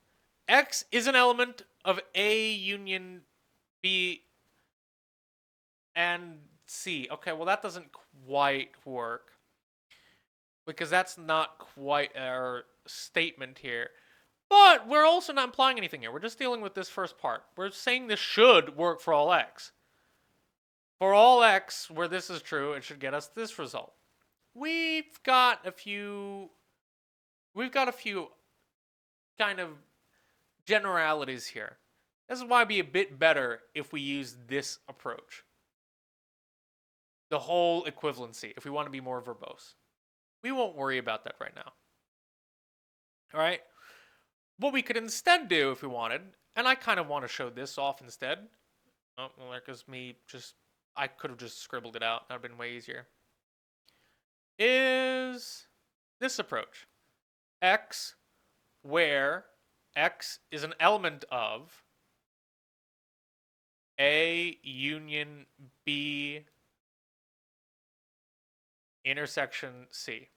X is an element of A union B and C. Okay, well that doesn't quite work because that's not quite our statement here. But we're also not implying anything here. We're just dealing with this first part. We're saying this should work for all X. For all X where this is true, it should get us this result. We've got a few kind of generalities here. This is why it'd be a bit better if we use this approach. The whole equivalency, if we want to be more verbose. We won't worry about that right now. All right? What we could instead do if we wanted, and I kind of want to show this off instead. Oh, well, there goes me just, I could have just scribbled it out. That would have been way easier. Is this approach. X, where X is an element of A union B intersection C.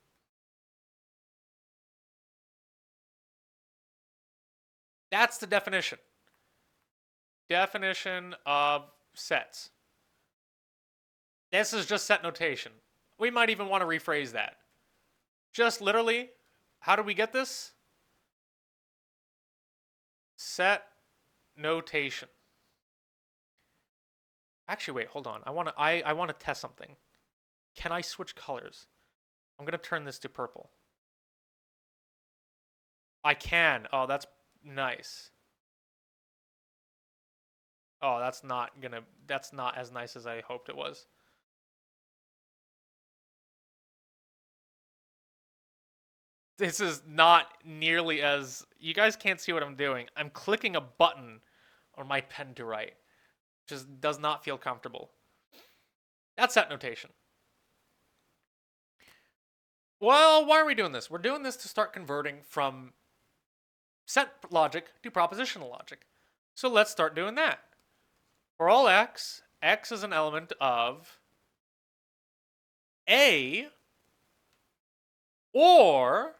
That's the definition. Definition of sets. This is just set notation. We might even want to rephrase that. Just literally, how do we get this? Set notation. Actually, wait, hold on. I want to test something. Can I switch colors? I'm going to turn this to purple. I can. Oh, that's nice. Oh, that's not as nice as I hoped it was. This is not nearly as, you guys can't see what I'm doing. I'm clicking a button on my pen to write. Just does not feel comfortable. That's set notation. Well, why are we doing this? We're doing this to start converting from set logic to propositional logic. So let's start doing that. For all X, X is an element of A or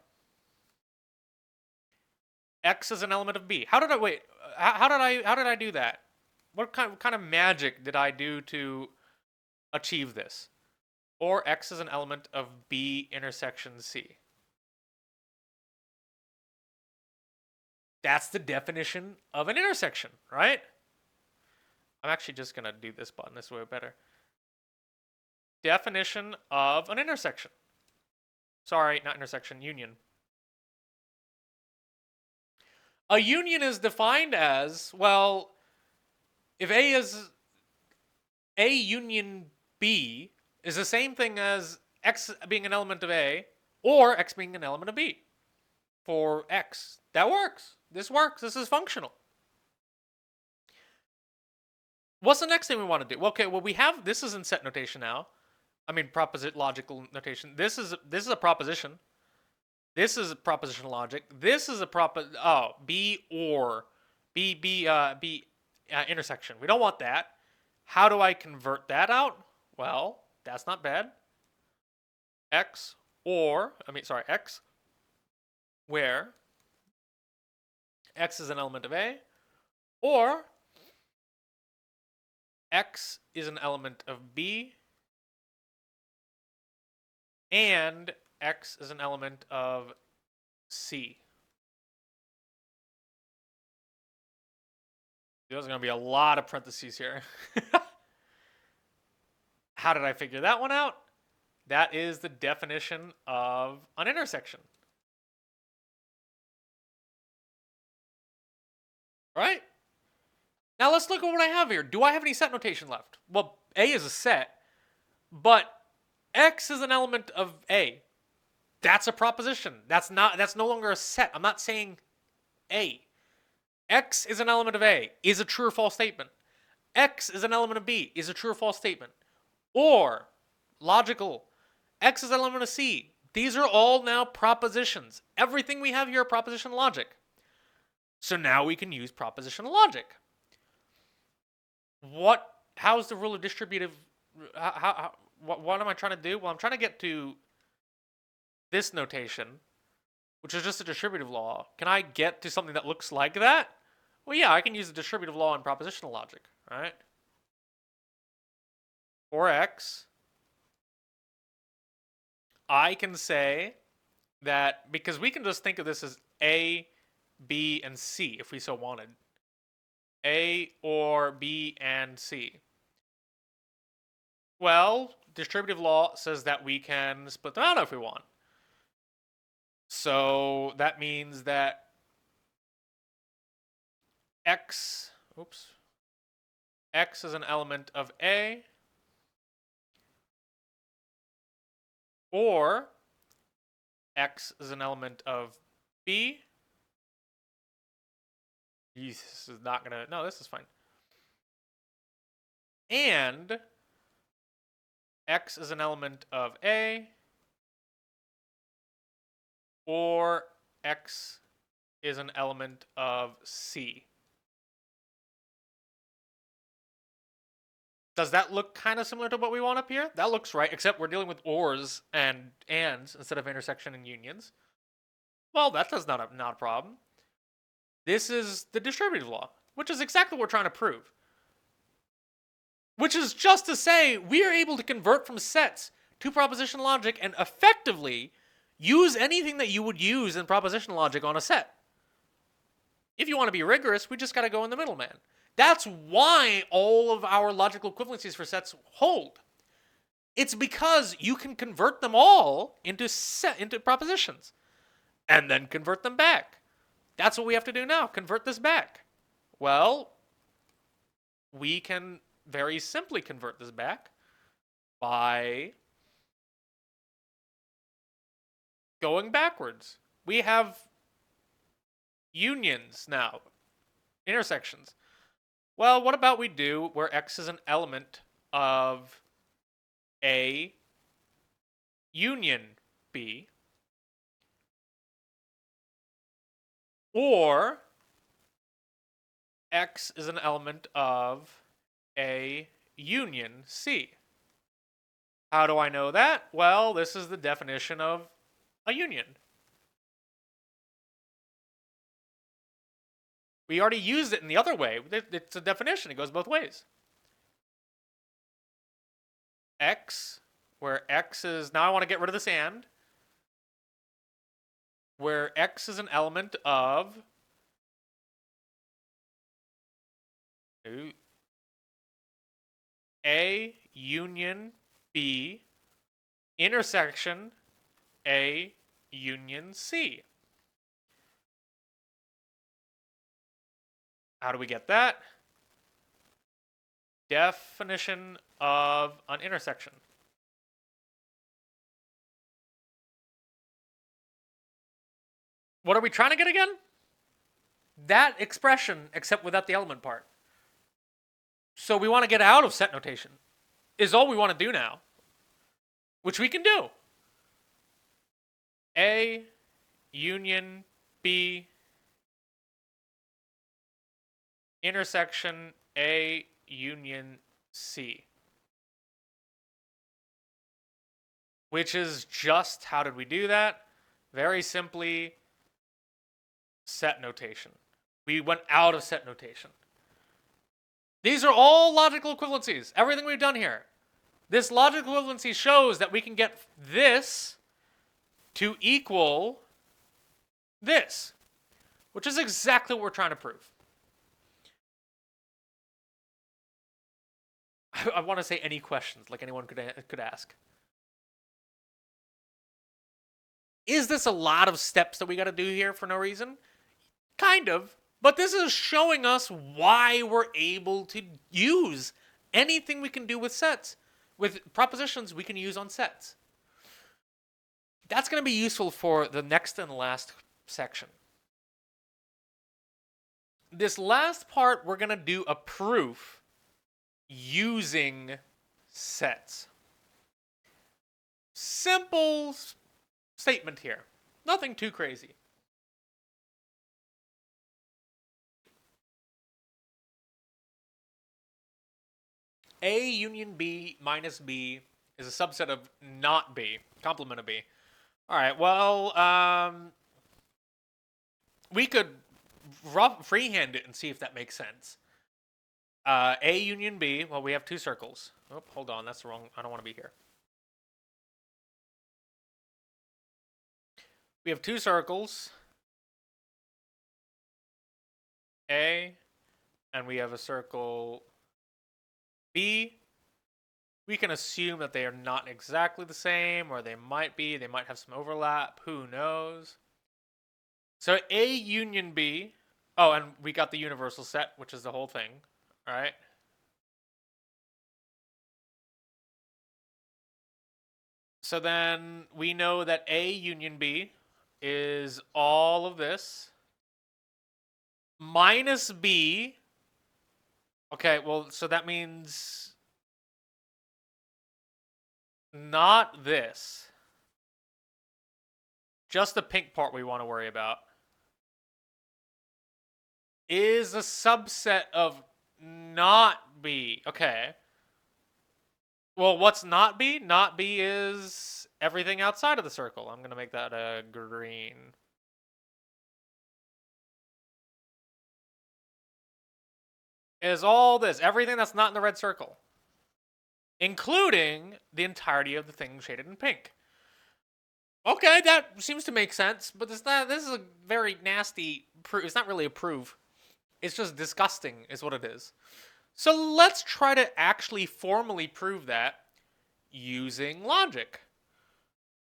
X is an element of B. How did I do that? What kind of magic did I do to achieve this? Or X is an element of B intersection C. That's the definition of an intersection, right? I'm actually just going to do this button this way better. Definition of an intersection. Sorry, not intersection, union. A union is defined as, well, if A union B is the same thing as X being an element of A or X being an element of B for X. That works. This works. This is functional. What's the next thing we want to do? Okay, well, we have, this is in set notation now. I mean, logical notation. This is a proposition. This is a propositional logic. This is a B or B intersection. We don't want that. How do I convert that out? Well, that's not bad. X where X is an element of A, or X is an element of B, and X is an element of C. There's going to be a lot of parentheses here. How did I figure that one out? That is the definition of an intersection. Right? Now let's look at what I have here. Do I have any set notation left? Well, A is a set, but X is an element of A. That's a proposition. That's no longer a set. I'm not saying A. X is an element of A is a true or false statement. X is an element of B is a true or false statement. Or, logical, X is an element of C. These are all now propositions. Everything we have here are proposition logic. So now we can use propositional logic. How's the rule of distributive, what am I trying to do? Well, I'm trying to get to this notation, which is just a distributive law. Can I get to something that looks like that? Well, yeah, I can use the distributive law in propositional logic, right? For X, I can say that, because we can just think of this as A, B, and C if we so wanted. A or B and C. Well, distributive law says that we can split them out if we want. So that means that X is an element of A, or X is an element of B. This is not gonna, no, this is fine. And X is an element of A, or X is an element of C. Does that look kind of similar to what we want up here? That looks right, except we're dealing with ors and ands instead of intersection and unions. Well, that does not a problem. This is the distributive law, which is exactly what we're trying to prove. Which is just to say, we are able to convert from sets to propositional logic and effectively use anything that you would use in propositional logic on a set. If you want to be rigorous, we just got to go in the middle, man. That's why all of our logical equivalencies for sets hold. It's because you can convert them all into propositions and then convert them back. That's what we have to do now, convert this back. Well, we can very simply convert this back by going backwards. We have unions now, intersections. Well, what about we do where X is an element of A union B, or X is an element of A union C. How do I know that? Well, this is the definition of a union. We already used it in the other way. It's a definition. It goes both ways. X, where X is, now I want to get rid of this and, where X is an element of A union B intersection A union C. How do we get that? Definition of an intersection. What are we trying to get again? that expression except without the element part. So we want to get out of set notation is all we want to do now, which we can do. A union B intersection A union C. Which is just, how did we do that? Very simply, set notation. We went out of set notation. These are all logical equivalencies. Everything we've done here. This logical equivalency shows that we can get this to equal this, which is exactly what we're trying to prove. I want to say any questions, like anyone could ask. Is this a lot of steps that we got to do here for no reason? Kind of. But this is showing us why we're able to use anything we can do with sets. With propositions we can use on sets. That's going to be useful for the next and last section. This last part, we're going to do a proof using sets. Simple statement here. Nothing too crazy. A union B minus B is a subset of not B, complement of B. All right, well, we could freehand it and see if that makes sense. A union B, well, we have two circles. Oh, hold on, that's wrong. I don't want to be here. We have two circles, A, and we have a circle B. We can assume that they are not exactly the same, or they might be. They might have some overlap. Who knows? So A union B. Oh, and we got the universal set, which is the whole thing, right? So then we know that A union B is all of this minus B. Okay, well, so that means not this. Just the pink part we want to worry about is a subset of not B. Okay. Well, what's not B? Not B is everything outside of the circle. I'm going to make that a green. Is all this, everything that's not in the red circle, including the entirety of the thing shaded in pink. Okay, that seems to make sense, but this is a very nasty proof. It's not really a proof. It's just disgusting is what it is. So let's try to actually formally prove that using logic.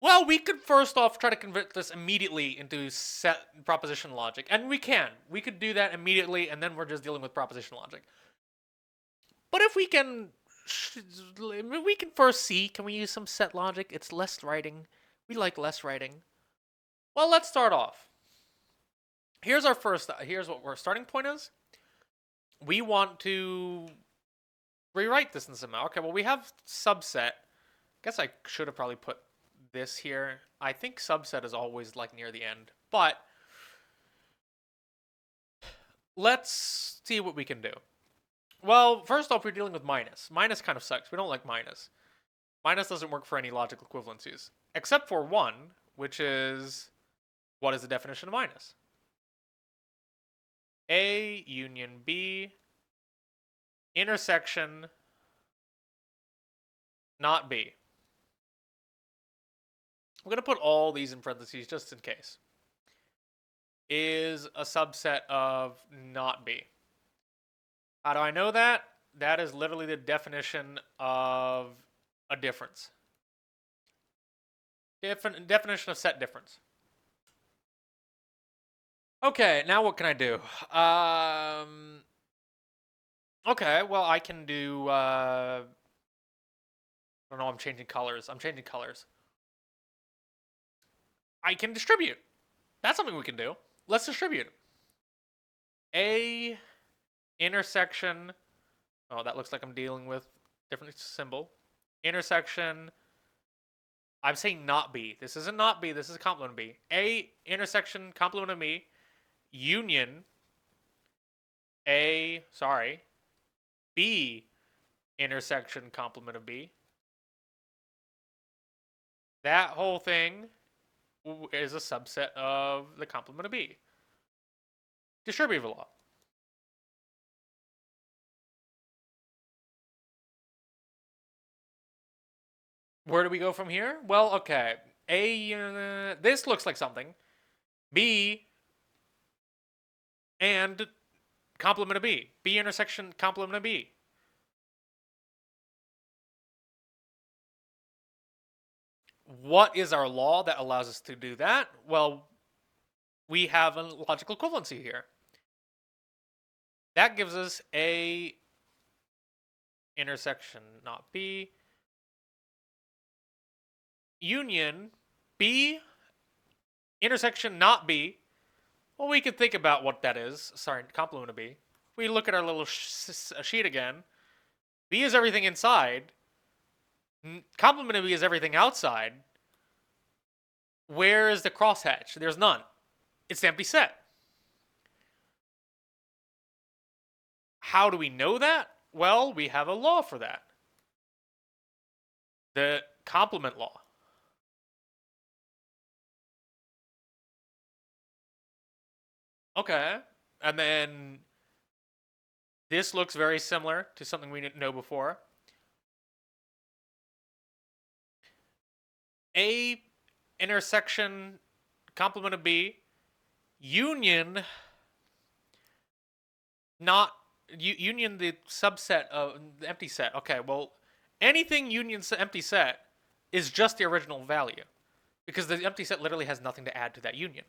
Well, we could first off try to convert this immediately into set proposition logic, and we can. We could do that immediately, and then we're just dealing with proposition logic. But if we can first see, can we use some set logic? It's less writing. We like less writing. Well, let's start off. Here's what our starting point is. We want to rewrite this in some way. Okay, well, we have subset. Guess I should have probably put this here. I think subset is always like near the end, but let's see what we can do. Well, first off, we're dealing with minus. Minus kind of sucks. We don't like minus. Minus doesn't work for any logical equivalencies, except for one, which is, what is the definition of minus? A union B intersection not B. I'm going to put all these in parentheses just in case. Is a subset of not B. How do I know that? That is literally the definition of a difference. Definition of set difference. Okay, now what can I do? Okay, well, I can do, I don't know, I'm changing colors. I can distribute. That's something we can do. Let's distribute. A intersection. Oh, that looks like I'm dealing with different symbol. Intersection. I'm saying not B. This isn't not B. This is a complement of B. A intersection complement of B. Union. A. Sorry. B intersection complement of B. That whole thing is a subset of the complement of B. Distributive law. Where do we go from here? Well, okay. A, this looks like something. B and complement of B. B intersection complement of B. What is our law that allows us to do that? Well, we have a logical equivalency here. That gives us A intersection, not B. Union B intersection, not B. Well, we could think about what that is. Sorry, complement of B. We look at our little sheet again. B is everything inside. Complement of B is everything outside. Where is the crosshatch? There's none. It's the empty set. How do we know that? Well, we have a law for that. The complement law. Okay. And then this looks very similar to something we didn't know before. A intersection complement of B union not union the subset of the empty set. Okay, well, anything union empty set is just the original value because the empty set literally has nothing to add to that union.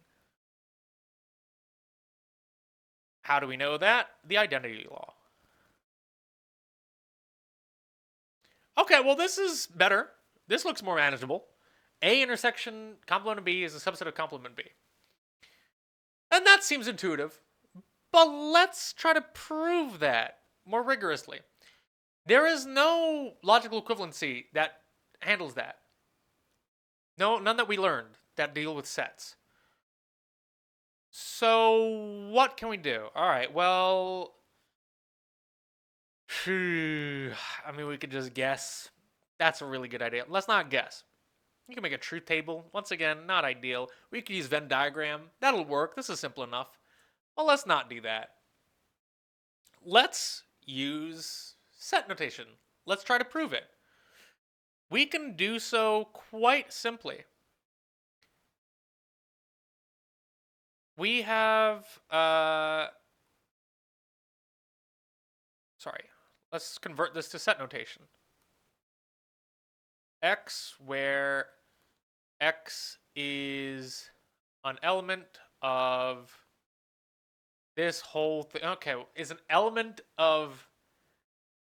How do we know that? The identity law. Okay, well, this is better. This looks more manageable. A intersection complement of B is a subset of complement B. And that seems intuitive. But let's try to prove that more rigorously. There is no logical equivalency that handles that. No, none that we learned that deal with sets. So what can we do? All right, well, I mean, we could just guess. That's a really good idea. Let's not guess. You can make a truth table. Once again, not ideal. We could use Venn diagram. That'll work. This is simple enough. Well, let's not do that. Let's use set notation. Let's try to prove it. We can do so quite simply. We have, let's convert this to set notation. X, where X is an element of this whole thing. Okay, is an element of.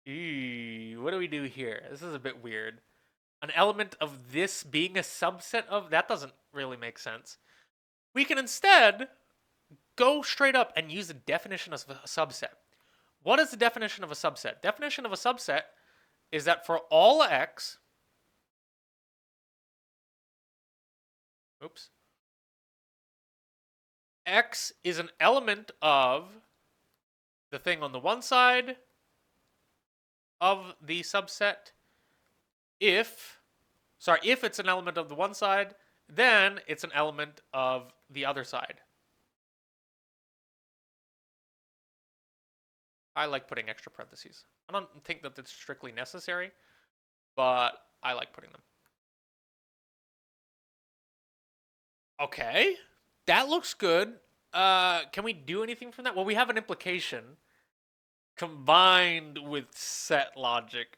What do we do here? This is a bit weird. An element of this being a subset of. That doesn't really make sense. We can instead go straight up and use the definition of a subset. What is the definition of a subset? Definition of a subset is that for all x, x is an element of the thing on the one side of the subset. If it's an element of the one side, then it's an element of the other side. I like putting extra parentheses. I don't think that it's strictly necessary, but I like putting them. Okay, that looks good. Can we do anything from that? Well, we have an implication combined with set logic.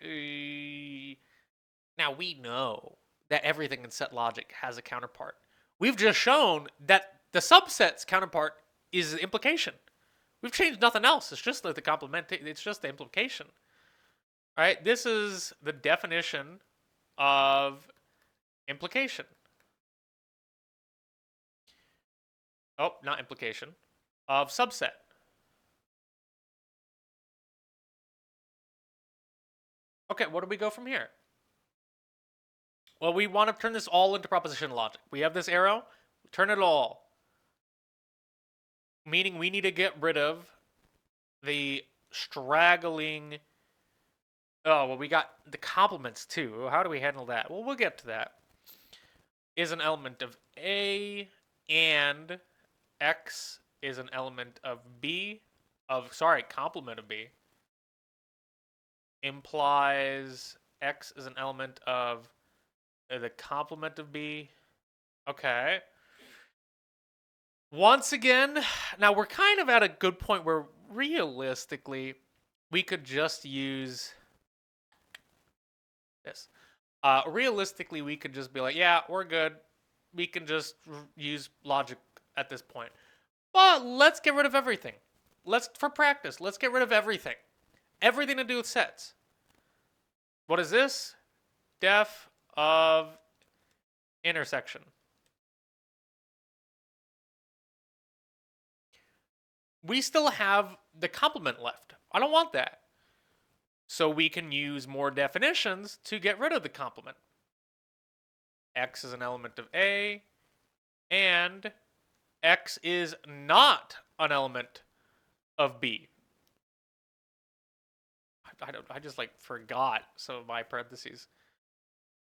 Now we know that everything in set logic has a counterpart. We've just shown that the subset's counterpart is the implication. We've changed nothing else. It's just the complement. It's just the implication. All right. This is the definition of implication. Oh, not implication. Of subset. Okay, where do we go from here? Well, we want to turn this all into proposition logic. We have this arrow, turn it all. Meaning we need to get rid of the straggling. Oh, well, we got the complements too. How do we handle that? Well, we'll get to that. Is an element of A, and X is an element of B, complement of B, implies X is an element of the complement of B. Okay. Once again, now we're kind of at a good point where realistically we could just use this. Realistically, we could just be like, yeah, we're good. We can just use logic at this point. But let's get rid of everything. For practice, let's get rid of everything. Everything to do with sets. What is this? Def of intersection. We still have the complement left. I don't want that. So we can use more definitions to get rid of the complement. X is an element of A, and X is not an element of B. I just like forgot some of my parentheses.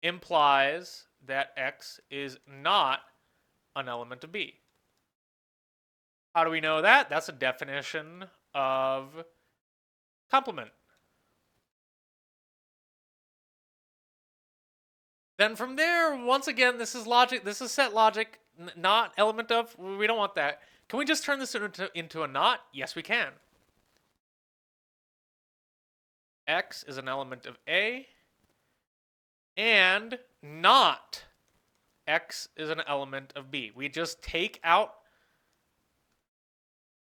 Implies that X is not an element of B. How do we know that? That's a definition of complement. Then from there, once again, this is logic. This is set logic, not element of. We don't want that. Can we just turn this into a not? Yes, we can. X is an element of A, and not X is an element of B. We just take out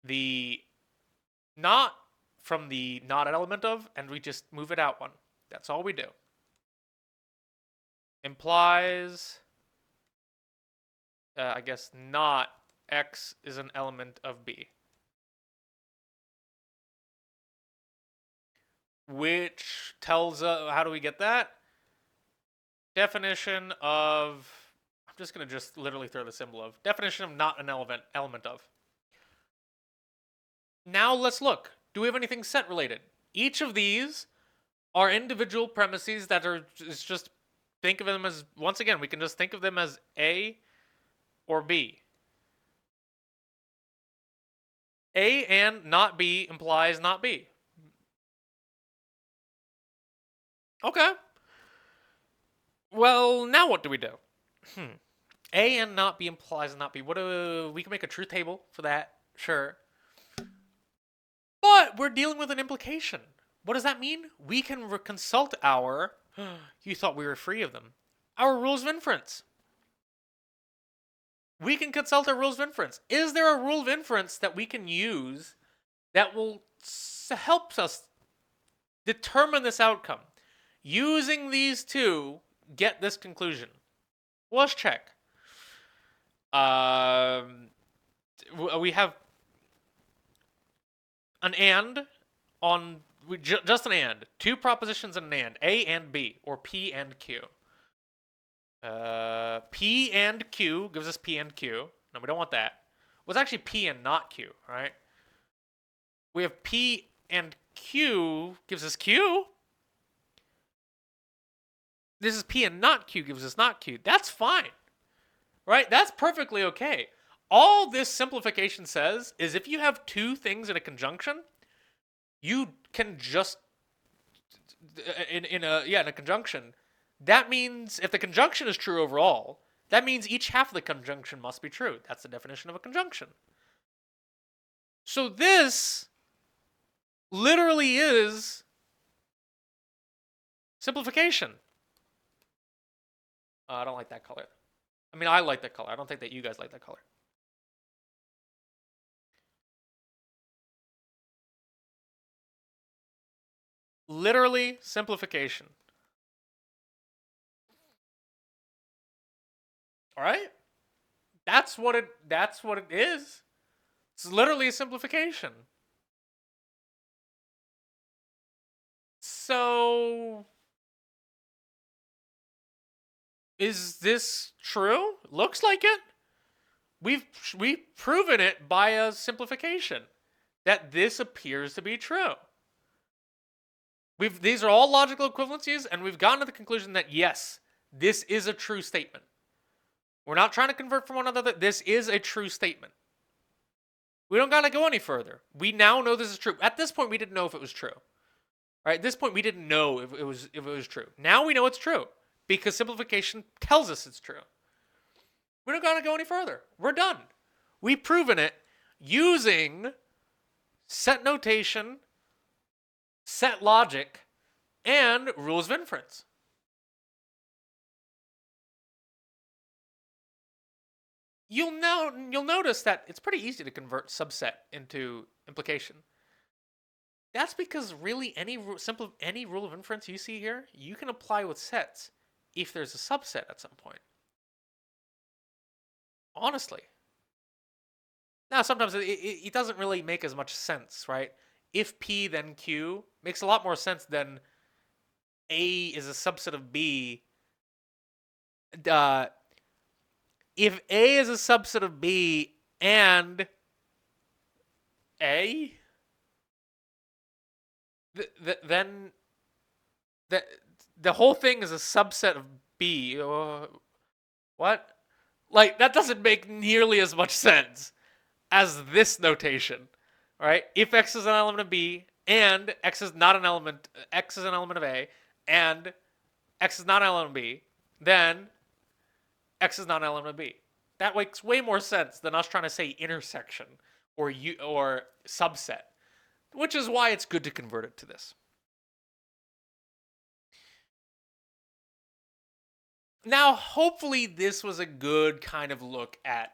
the not from the not element of, and we just move it out one. That's all we do. Implies, I guess, not X is an element of B. Which tells us, how do we get that? Definition of, I'm just going to just literally throw the symbol of, definition of not an element of. Now let's look. Do we have anything set related? Each of these are individual premises that are just think of them as, once again, we can just think of them as A or B. A and not B implies not B. Okay. Well, now what do we do? A and not B implies not B. We can make a truth table for that, sure. But we're dealing with an implication. What does that mean? We can consult our, you thought we were free of them, our rules of inference. We can consult our rules of inference. Is there a rule of inference that we can use that will help us determine this outcome? Using these two, get this conclusion. Well, let's check. We have an and on just an and. Two propositions and an and. A and B, or P and Q. P and Q gives us P and Q. No, we don't want that. Well, it's actually P and not Q, right? We have P and Q gives us Q. This is P and not Q gives us not Q. That's fine, right? That's perfectly okay. All this simplification says is if you have two things in a conjunction, you can just in a conjunction. That means if the conjunction is true overall, that means each half of the conjunction must be true. That's the definition of a conjunction. So this literally is simplification. I don't like that color. I mean, I like that color. I don't think that you guys like that color. Literally simplification. All right? That's what it is. It's literally a simplification. So Is this true? Looks like it. We've proven it by a simplification that this appears to be true. These are all logical equivalencies, and we've gotten to the conclusion that yes, this is a true statement. We're not trying to convert from one another. This is a true statement. We don't gotta go any further. We now know this is true. At this point, we didn't know if it was true. Right? At this point, we didn't know if it was true. Now we know it's true because simplification tells us it's true. We don't gotta go any further. We're done. We've proven it using set notation, set logic, and rules of inference. You'll notice that it's pretty easy to convert subset into implication. That's because really any rule of inference you see here, you can apply with sets if there's a subset at some point. Honestly. Now, sometimes it doesn't really make as much sense, right? If P then Q makes a lot more sense than A is a subset of B. If A is a subset of B and A, then the whole thing is a subset of B. What? Like, that doesn't make nearly as much sense as this notation, right? If X is an element of B and X is not an element, X is an element of A, and X is not an element of B, then X is not an element of B. That makes way more sense than us trying to say intersection or subset, which is why it's good to convert it to this. Now, hopefully this was a good kind of look at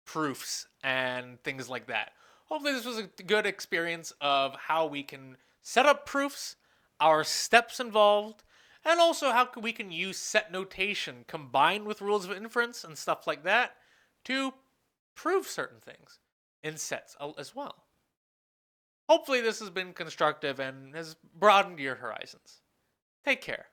proofs and things like that. Hopefully this was a good experience of how we can set up proofs, our steps involved, and also how we can use set notation combined with rules of inference and stuff like that to prove certain things in sets as well. Hopefully this has been constructive and has broadened your horizons. Take care.